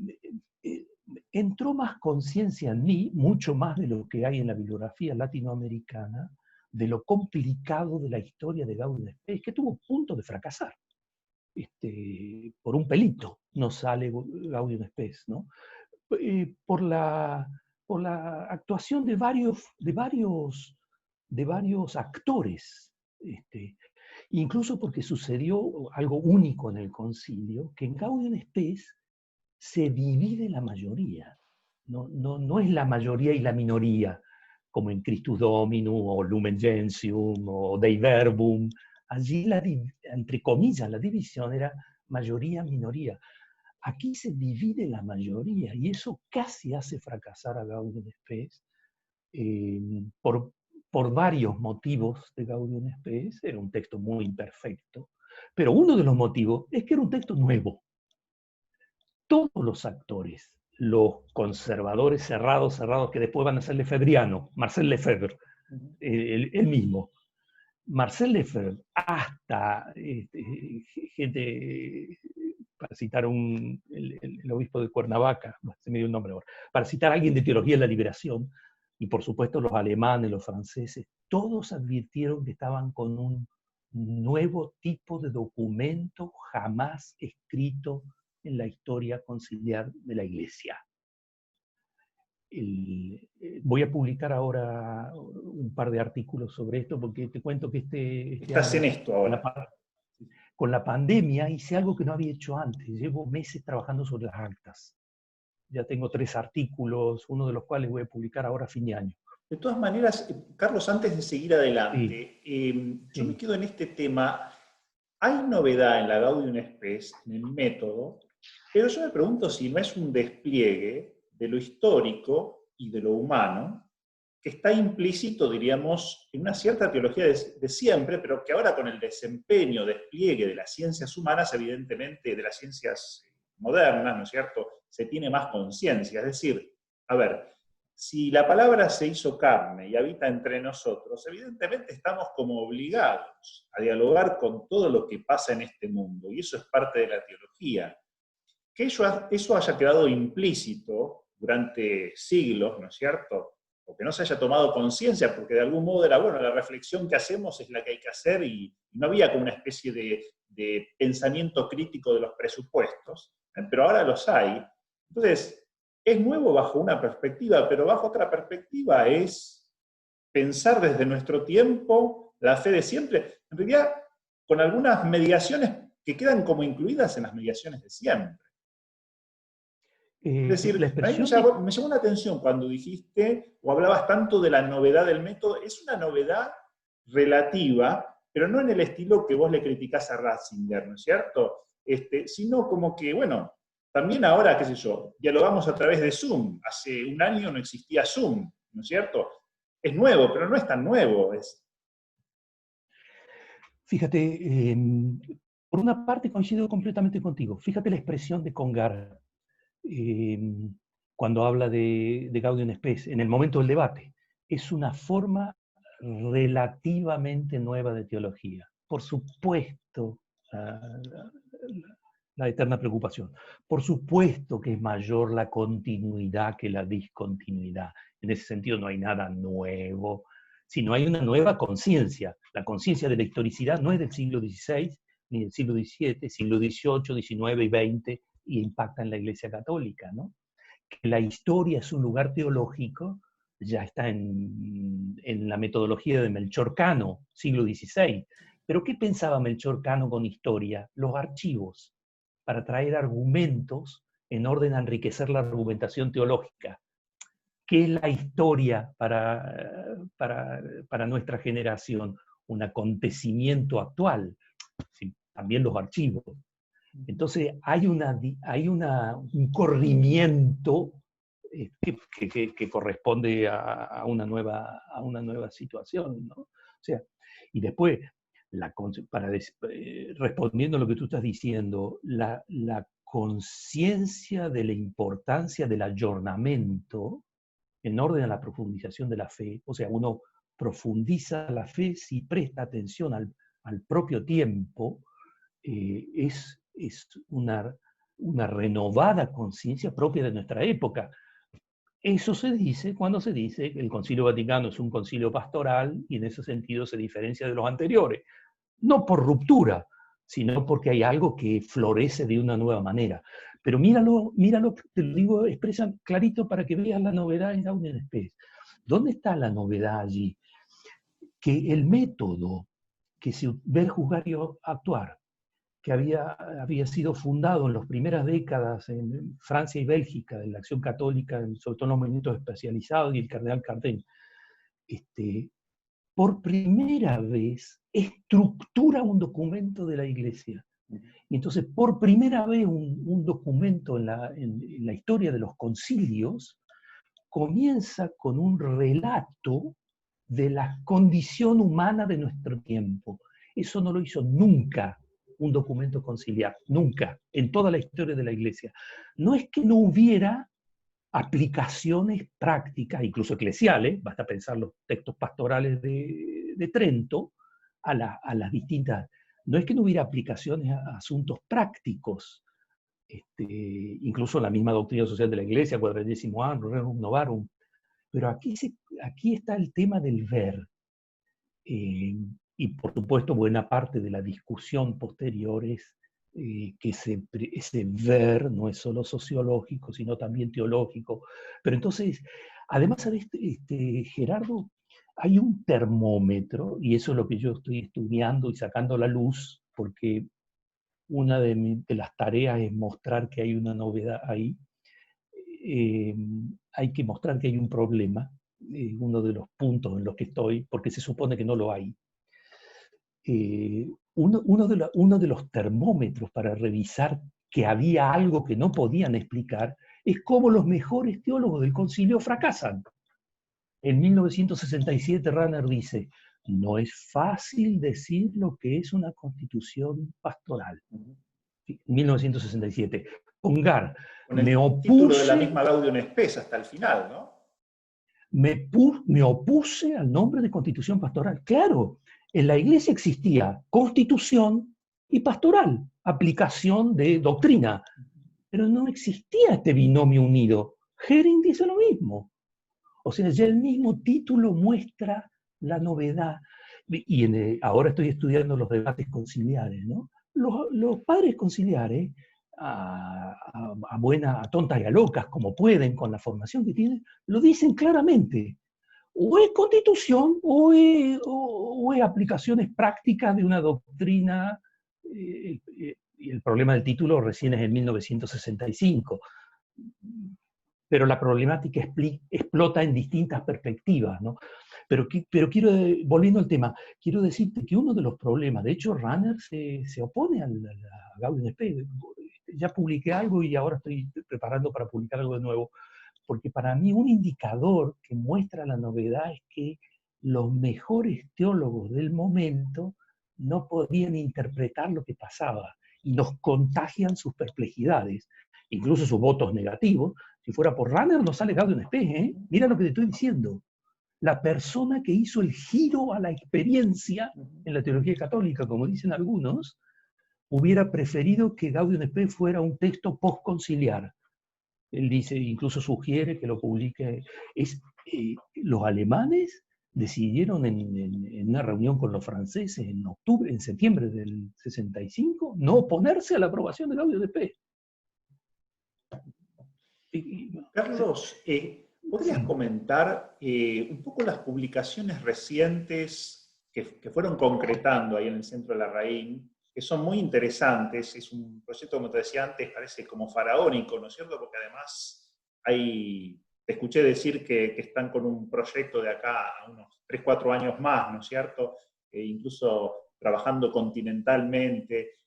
entró más conciencia en mí, mucho más de lo que hay en la bibliografía latinoamericana, de lo complicado de la historia de Gaudium et Spes, que tuvo punto de fracasar. Por un pelito no sale Gaudium et Spes, ¿no? Por la actuación de varios actores, incluso porque sucedió algo único en el concilio, que en Gaudium et Spes se divide la mayoría, no es la mayoría y la minoría, como en Christus Dominus, o Lumen Gentium, o Dei Verbum. Allí, entre comillas, la división era mayoría-minoría. Aquí se divide la mayoría, y eso casi hace fracasar a Gaudium et Spes, por varios motivos de Gaudium et Spes. Era un texto muy imperfecto, pero uno de los motivos es que era un texto nuevo. Todos los actores, los conservadores cerrados, que después van a ser Lefebvrianos, Marcel Lefebvre, él mismo, Marcel Lefebvre, hasta gente, para citar el obispo de Cuernavaca, se me dio el nombre ahora, para citar a alguien de Teología de la Liberación, y por supuesto los alemanes, los franceses, todos advirtieron que estaban con un nuevo tipo de documento jamás escrito en la historia conciliar de la Iglesia. Voy a publicar ahora un par de artículos sobre esto, porque te cuento que Estás en esto ahora. Con la pandemia hice algo que no había hecho antes. Llevo meses trabajando sobre las actas. Ya tengo 3 artículos, uno de los cuales voy a publicar ahora a fin de año. De todas maneras, Carlos, antes de seguir adelante, yo me quedo en este tema. Hay novedad en la Gaudium et Spes, en el método, pero yo me pregunto si no es un despliegue de lo histórico y de lo humano, que está implícito, diríamos, en una cierta teología de siempre, pero que ahora con el desempeño, despliegue de las ciencias humanas, evidentemente de las ciencias modernas, ¿no es cierto?, se tiene más conciencia. Es decir, a ver, si la palabra se hizo carne y habita entre nosotros, evidentemente estamos como obligados a dialogar con todo lo que pasa en este mundo, y eso es parte de la teología. Que eso haya quedado implícito durante siglos, ¿no es cierto?, o que no se haya tomado conciencia, porque de algún modo era, bueno, la reflexión que hacemos es la que hay que hacer, y no había como una especie de pensamiento crítico de los presupuestos, pero ahora los hay. Entonces, es nuevo bajo una perspectiva, pero bajo otra perspectiva es pensar desde nuestro tiempo la fe de siempre, en realidad con algunas mediaciones que quedan como incluidas en las mediaciones de siempre. Es decir, a mí me llamó la atención cuando dijiste, o hablabas tanto de la novedad del método. Es una novedad relativa, pero no en el estilo que vos le criticás a Ratzinger, ¿no es cierto? Sino como que, bueno, también ahora, qué sé yo, dialogamos a través de Zoom. Hace un año no existía Zoom, ¿no es cierto? Es nuevo, pero no es tan nuevo. Fíjate, por una parte coincido completamente contigo. Fíjate la expresión de Congar, cuando habla de Gaudium et Spes, en el momento del debate. Es una forma relativamente nueva de teología. Por supuesto, la eterna preocupación. Por supuesto que es mayor la continuidad que la discontinuidad. En ese sentido no hay nada nuevo, sino hay una nueva conciencia. La conciencia de la historicidad no es del siglo XVI, ni del siglo XVII, siglo XVIII, XIX y XX, y impacta en la Iglesia Católica, ¿no? Que la historia es un lugar teológico, ya está en la metodología de Melchor Cano, siglo XVI. Pero ¿qué pensaba Melchor Cano con historia? Los archivos, para traer argumentos en orden a enriquecer la argumentación teológica. ¿Qué es la historia para nuestra generación? Un acontecimiento actual, sí, también los archivos. Entonces hay un corrimiento que corresponde a una nueva situación, ¿no? O sea, y después, respondiendo a lo que tú estás diciendo, la conciencia de la importancia del ayornamiento en orden a la profundización de la fe, o sea, uno profundiza la fe si presta atención al propio tiempo, es una renovada conciencia propia de nuestra época. Eso se dice cuando se dice que el Concilio Vaticano es un concilio pastoral y en ese sentido se diferencia de los anteriores. No por ruptura, sino porque hay algo que florece de una nueva manera. Pero míralo, te lo digo, expresa clarito para que veas la novedad en Gaudium et Spes. ¿Dónde está la novedad allí? Que el método que se ver, juzgar y actuar, que había sido fundado en las primeras décadas en Francia y Bélgica, de la acción católica, sobre todo en los movimientos especializados y el cardenal Cardin, por primera vez estructura un documento de la Iglesia. Y entonces, por primera vez, un documento en la historia de los concilios comienza con un relato de la condición humana de nuestro tiempo. Eso no lo hizo nunca un documento conciliar, nunca, en toda la historia de la Iglesia. No es que no hubiera aplicaciones prácticas, incluso eclesiales, basta pensar los textos pastorales de Trento, a las distintas. No es que no hubiera aplicaciones a asuntos prácticos, incluso la misma doctrina social de la Iglesia, Quadragesimo Anno, Rerum Novarum, pero aquí está el tema del ver. Y por supuesto, buena parte de la discusión posterior es que ese ver no es solo sociológico, sino también teológico. Pero entonces, además, ¿sabes, Gerardo? Hay un termómetro, y eso es lo que yo estoy estudiando y sacando a la luz, porque una de las tareas es mostrar que hay una novedad ahí. Hay que mostrar que hay un problema, uno de los puntos en los que estoy, porque se supone que no lo hay. Uno de los termómetros para revisar que había algo que no podían explicar es cómo los mejores teólogos del concilio fracasan. En 1967 Rahner dice, no es fácil decir lo que es una constitución pastoral. 1967. Pongar, con el título de la misma Gaudium et Spes hasta el final, ¿no? Me opuse al nombre de constitución pastoral. Claro, en la Iglesia existía constitución y pastoral, aplicación de doctrina, pero no existía este binomio unido. Hering dice lo mismo. O sea, ya el mismo título muestra la novedad. Y ahora estoy estudiando los debates conciliares, ¿no? Los padres conciliares, a tontas y a locas, como pueden, con la formación que tienen, lo dicen claramente. O es constitución o es aplicaciones prácticas de una doctrina. Y el problema del título recién es en 1965. Pero la problemática explota en distintas perspectivas, ¿no? Pero volviendo al tema, quiero decirte que uno de los problemas, de hecho, Rahner se opone a Gaudium et Spes. Ya publiqué algo y ahora estoy preparando para publicar algo de nuevo, porque para mí un indicador que muestra la novedad es que los mejores teólogos del momento no podían interpretar lo que pasaba y nos contagian sus perplejidades, incluso sus votos negativos. Si fuera por Rahner no sale Gaudium et Spes, ¿eh? Mira lo que te estoy diciendo. La persona que hizo el giro a la experiencia en la teología católica, como dicen algunos, hubiera preferido que Gaudium et Spes fuera un texto postconciliar. Él dice, incluso sugiere que lo publique. Los alemanes decidieron en una reunión con los franceses en septiembre del 65, no oponerse a la aprobación de Gaudium et Spes. Carlos, ¿podrías comentar un poco las publicaciones recientes que fueron concretando ahí en el Centro de Larraín, que son muy interesantes? Es un proyecto, como te decía antes, parece como faraónico, ¿no es cierto? Porque además hay te escuché decir que están con un proyecto de acá a unos 3, 4 años más, ¿no es cierto? Incluso trabajando continentalmente,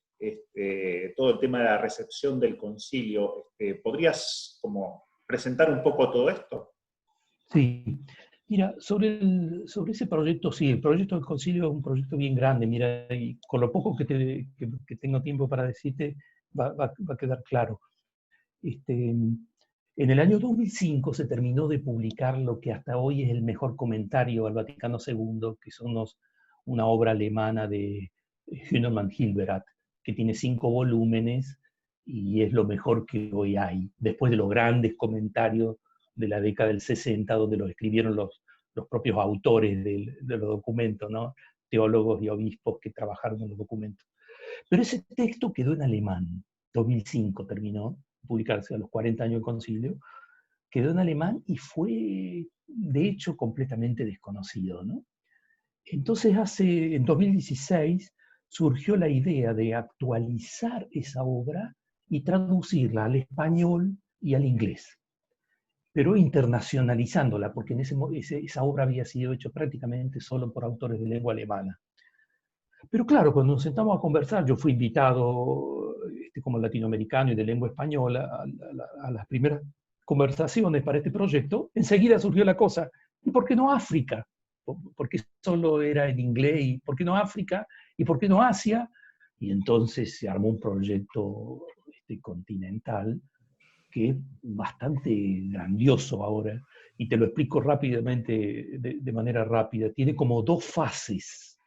todo el tema de la recepción del concilio. ¿Podrías como presentar un poco todo esto? Sí. Mira, sobre ese proyecto, sí, el proyecto del concilio es un proyecto bien grande, mira, y con lo poco que tengo tiempo para decirte, va a quedar claro. En el año 2005 se terminó de publicar lo que hasta hoy es el mejor comentario al Vaticano II, que son una obra alemana de Hühnermann Hilberath, que tiene 5 volúmenes y es lo mejor que hoy hay, después de los grandes comentarios de la década del 60, donde los escribieron los propios autores de los documentos, ¿no? Teólogos y obispos que trabajaron en los documentos. Pero ese texto quedó en alemán, 2005 terminó publicarse a los 40 años del concilio, quedó en alemán y fue, de hecho, completamente desconocido, ¿no? Entonces, en 2016 surgió la idea de actualizar esa obra y traducirla al español y al inglés, pero internacionalizándola, porque esa obra había sido hecha prácticamente solo por autores de lengua alemana. Pero claro, cuando nos sentamos a conversar, yo fui invitado como latinoamericano y de lengua española a las primeras conversaciones para este proyecto, enseguida surgió la cosa, ¿y por qué no África? ¿Por qué solo era en inglés? ¿Y por qué no África? ¿Y por qué no Asia? Y entonces se armó un proyecto continental que es bastante grandioso ahora, y te lo explico rápidamente, de manera rápida. Tiene como 2 fases.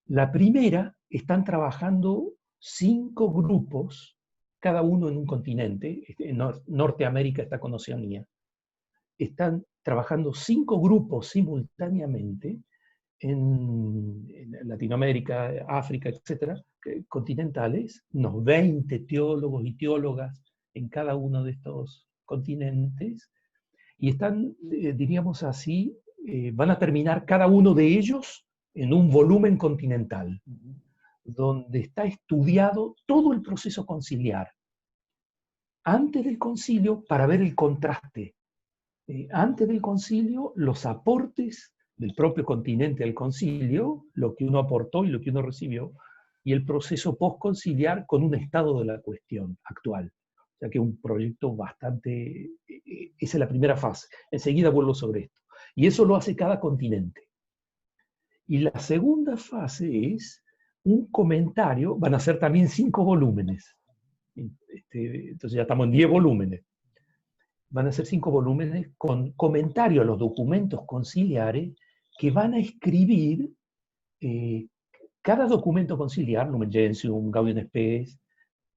La primera, están trabajando 5 grupos, cada uno en un continente. En Norteamérica está con Oceanía. Están trabajando 5 grupos simultáneamente en Latinoamérica, África, etcétera, continentales, unos 20 teólogos y teólogas en cada uno de estos continentes, y están, diríamos así, van a terminar cada uno de ellos en un volumen continental, donde está estudiado todo el proceso conciliar, antes del concilio, para ver el contraste. Antes del concilio, los aportes del propio continente al concilio, lo que uno aportó y lo que uno recibió, y el proceso postconciliar con un estado de la cuestión actual. O sea que es un proyecto bastante... Esa es la primera fase. Enseguida vuelvo sobre esto. Y eso lo hace cada continente. Y la segunda fase es un comentario, van a ser también 5 volúmenes. Entonces ya estamos en 10 volúmenes. Van a ser 5 volúmenes con comentario a los documentos conciliares que van a escribir cada documento conciliar, Lumen Gentium, Gaudium Spes,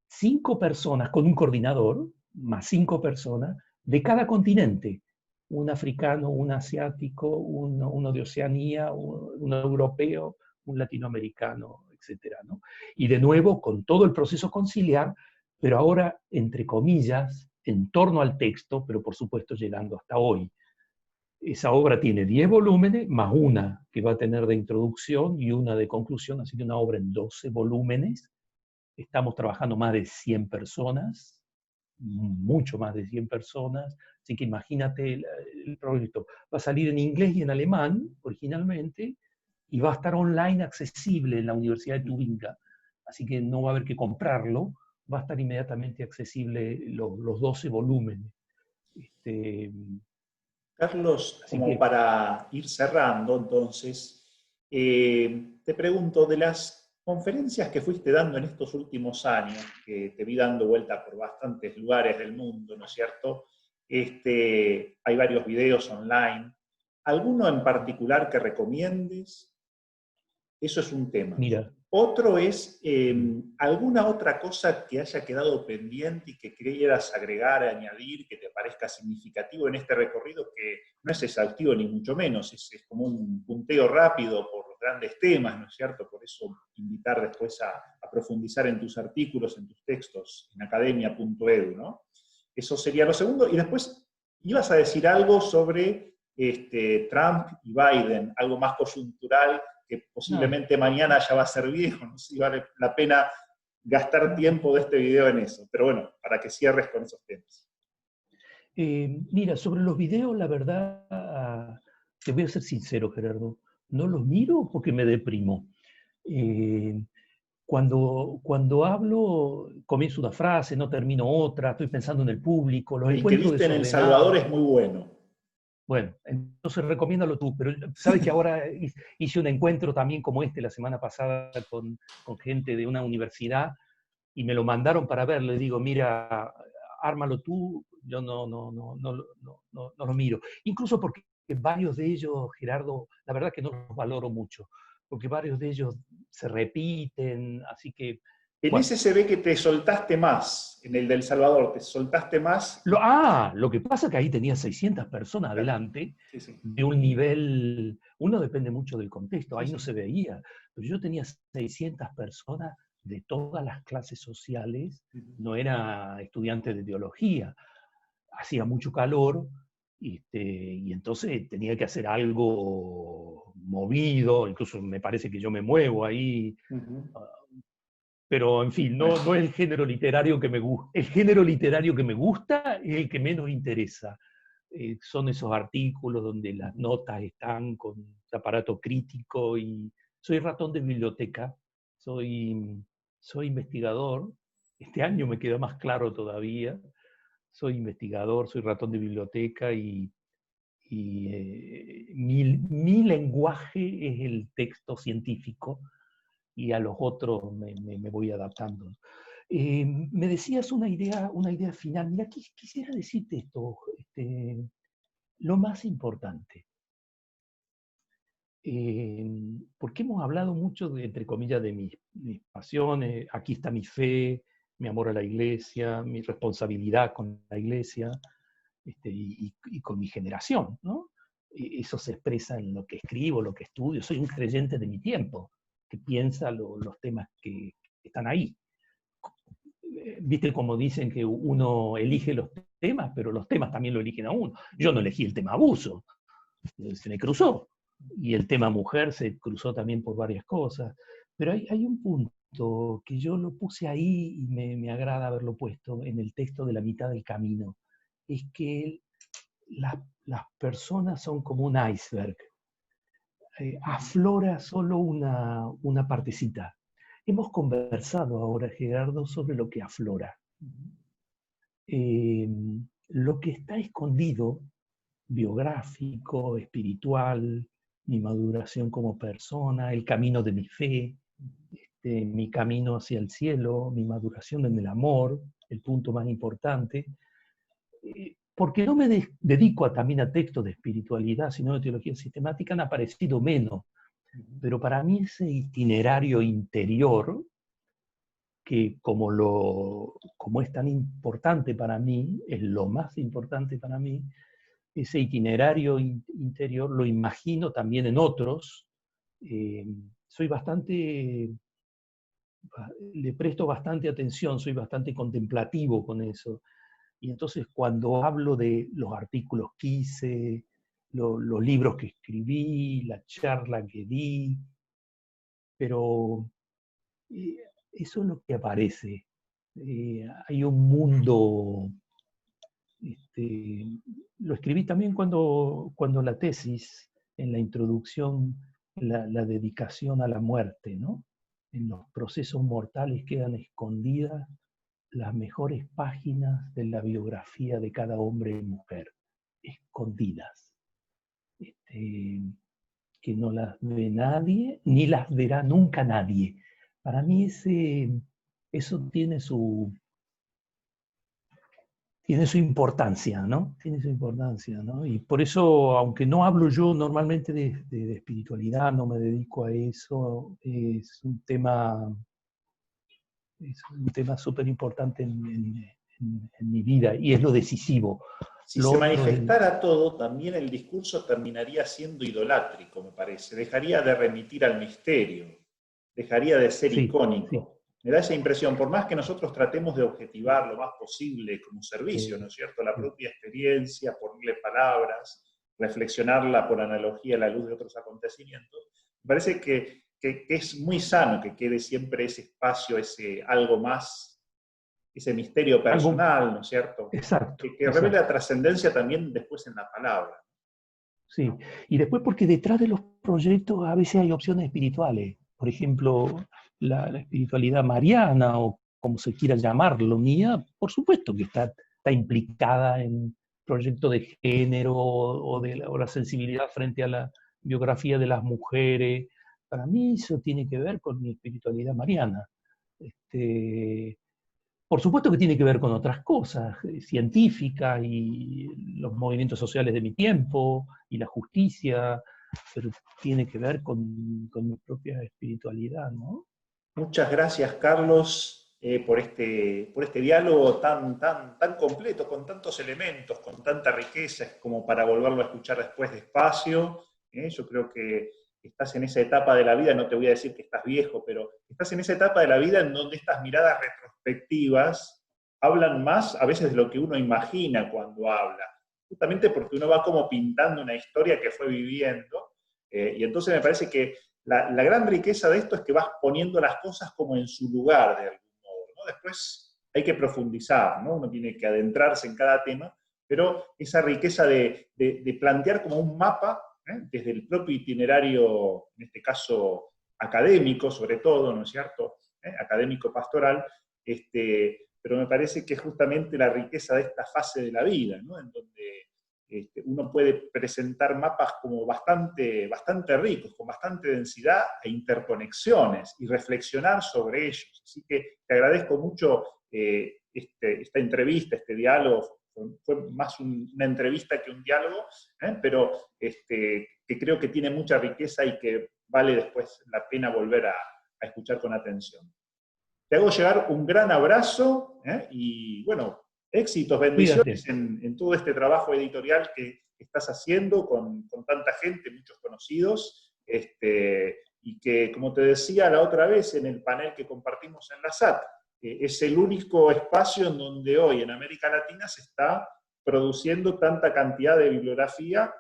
5 personas con un coordinador, más 5 personas, de cada continente. Un africano, un asiático, uno de Oceanía, un europeo, un latinoamericano, etc., ¿no? Y de nuevo, con todo el proceso conciliar, pero ahora, entre comillas, en torno al texto, pero por supuesto llegando hasta hoy. Esa obra tiene 10 volúmenes, más una que va a tener de introducción y una de conclusión, así que una obra en 12 volúmenes. Estamos trabajando más de 100 personas, mucho más de 100 personas, así que imagínate el proyecto. Va a salir en inglés y en alemán, originalmente, y va a estar online accesible en la Universidad de Tubinga, así que no va a haber que comprarlo, va a estar inmediatamente accesible los 12 volúmenes. Carlos, como para ir cerrando, entonces, te pregunto, de las conferencias que fuiste dando en estos últimos años, que te vi dando vuelta por bastantes lugares del mundo, ¿no es cierto? Hay varios videos online. ¿Alguno en particular que recomiendes? Eso es un tema. Mira. Otro es alguna otra cosa que haya quedado pendiente y que quieras agregar, añadir, que te parezca significativo en este recorrido, que no es exhaustivo ni mucho menos, es como un punteo rápido por los grandes temas, ¿no es cierto? Por eso invitar después a profundizar en tus artículos, en tus textos, en academia.edu, ¿no? Eso sería lo segundo. Y después ibas a decir algo sobre Trump y Biden, algo más coyuntural, que posiblemente mañana ya va a ser viejo, no sé si vale la pena gastar tiempo de este video en eso. Pero bueno, para que cierres con esos temas. Mira, sobre los videos, la verdad, te voy a ser sincero, Gerardo, no los miro porque me deprimo. Eh, cuando hablo, comienzo una frase, no termino otra, estoy pensando en el público, los El que encuentro viste en El Salvador desordenados. es muy bueno. Bueno, entonces recomiéndalo tú, pero sabes que ahora hice un encuentro también como este la semana pasada con gente de una universidad y me lo mandaron para ver. Le digo, mira, ármalo tú, yo no lo miro. Incluso porque varios de ellos, Gerardo, la verdad que no los valoro mucho, porque varios de ellos se repiten, así que, En bueno. ese se ve que te soltaste más, en el del Salvador, te soltaste más. Lo que pasa es que ahí tenía 600 personas Claro. adelante, Sí, sí. de un nivel, uno depende mucho del contexto, Sí, ahí no sí. se veía, pero yo tenía 600 personas de todas las clases sociales, no era estudiante de teología, hacía mucho calor, y entonces tenía que hacer algo movido, incluso me parece que yo me muevo ahí, pero en fin, Bueno, no es el género literario que me gusta. El género literario que me gusta es el que menos interesa. Son esos artículos donde las notas están con aparato crítico y soy ratón de biblioteca, soy investigador. Este año me queda más claro todavía. Soy investigador, soy ratón de biblioteca y mi lenguaje es el texto científico y a los otros me voy adaptando. Me decías una idea final. Mira, quisiera decirte esto, lo más importante, porque hemos hablado mucho, entre comillas, de mis pasiones, aquí está mi fe, mi amor a la iglesia, mi responsabilidad con la iglesia y con mi generación, ¿no? Eso se expresa en lo que escribo, lo que estudio. Soy un creyente de mi tiempo, que piensa los temas que están ahí. Viste como dicen que uno elige los temas, pero los temas también lo eligen a uno. Yo no elegí el tema abuso, se me cruzó. Y el tema mujer se cruzó también por varias cosas. Pero hay un punto que yo lo puse ahí y me agrada haberlo puesto en el texto de La mitad del camino. Es que las personas son como un iceberg. Aflora solo una partecita. Hemos conversado ahora, Gerardo, sobre lo que aflora. Eh, lo que está escondido, biográfico, espiritual, mi maduración como persona, el camino de mi fe, mi camino hacia el cielo, mi maduración en el amor, el punto más importante, porque no me dedico también a textos de espiritualidad, sino de teología sistemática, han aparecido menos. Pero para mí ese itinerario interior, que como es tan importante para mí, es lo más importante para mí, ese itinerario interior lo imagino también en otros. Soy bastante, le presto bastante atención, soy bastante contemplativo con eso. Y entonces cuando hablo de los artículos que hice, los libros que escribí, la charla que di, pero eso es lo que aparece. Hay un mundo, lo escribí también cuando la tesis, en la introducción, la dedicación a la muerte, ¿no? En los procesos mortales quedan escondidas las mejores páginas de la biografía de cada hombre y mujer, escondidas, que no las ve nadie, ni las verá nunca nadie. Para mí eso tiene su importancia, ¿no? Tiene su importancia, ¿no? Y por eso, aunque no hablo yo normalmente de espiritualidad, no me dedico a eso, es un tema súper importante en mi vida y es lo decisivo. si Lo se otro es... manifestara todo, también el discurso terminaría siendo idolátrico, me parece. Dejaría de remitir al misterio, dejaría de ser Sí, sí, icónico. Me da esa impresión, por más que nosotros tratemos de objetivar lo más posible como servicio, ¿no es cierto? La sí. propia experiencia, ponerle palabras, reflexionarla por analogía a la luz de otros acontecimientos, me parece que es muy sano que quede siempre ese espacio, ese algo más ese misterio Algo, personal, ¿no es cierto? exacto, Que revela exacto. trascendencia también después en la palabra. Sí, y después porque detrás de los proyectos a veces hay opciones espirituales. Por ejemplo, la espiritualidad mariana o como se quiera llamarlo, mía, por supuesto que está implicada en proyectos de género o la sensibilidad frente a la biografía de las mujeres. Para mí eso tiene que ver con mi espiritualidad mariana. Este, por supuesto que tiene que ver con otras cosas, científicas y los movimientos sociales de mi tiempo y la justicia, pero tiene que ver con mi propia espiritualidad, ¿no? Muchas gracias, Carlos, por este diálogo tan completo, con tantos elementos, con tanta riqueza, como para volverlo a escuchar después despacio. Yo creo que estás en esa etapa de la vida, no te voy a decir que estás viejo, pero estás en esa etapa de la vida en donde estas miradas retrospectivas hablan más a veces de lo que uno imagina cuando habla, justamente porque uno va como pintando una historia que fue viviendo, y entonces me parece que la gran riqueza de esto es que vas poniendo las cosas como en su lugar de algún modo, ¿no? Después hay que profundizar, ¿no? Uno tiene que adentrarse en cada tema, pero esa riqueza de plantear como un mapa, desde el propio itinerario, en este caso académico sobre todo, ¿no es cierto? Académico pastoral, pero me parece que es justamente la riqueza de esta fase de la vida, ¿no? En donde uno puede presentar mapas como bastante ricos, con bastante densidad e interconexiones, y reflexionar sobre ellos. Así que te agradezco mucho esta entrevista, este diálogo. Fue más una entrevista que un diálogo, pero que creo que tiene mucha riqueza y que vale después la pena volver a escuchar con atención. Te hago llegar un gran abrazo, y bueno, éxitos, Cuídate. bendiciones en todo este trabajo editorial que estás haciendo con tanta gente, muchos conocidos, y que, como te decía la otra vez en el panel que compartimos en la SAT, es el único espacio en donde hoy en América Latina se está produciendo tanta cantidad de bibliografía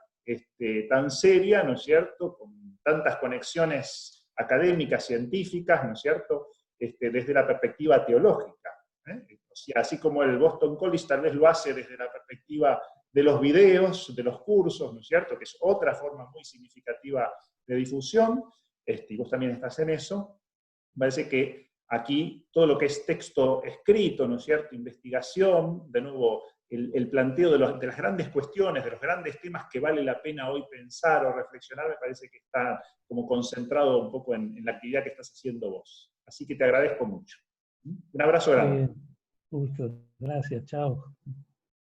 tan seria, ¿no es cierto?, con tantas conexiones académicas, científicas, ¿no es cierto?, desde la perspectiva teológica. O sea, así como el Boston College tal vez lo hace desde la perspectiva de los videos, de los cursos, ¿no es cierto?, que es otra forma muy significativa de difusión, y vos también estás en eso. Me parece que aquí todo lo que es texto escrito, ¿no es cierto?, investigación, de nuevo, el planteo de las grandes cuestiones, de los grandes temas que vale la pena hoy pensar o reflexionar, me parece que está como concentrado un poco en la actividad que estás haciendo vos. Así que te agradezco mucho. Un abrazo grande. Gusto. Gracias, chao.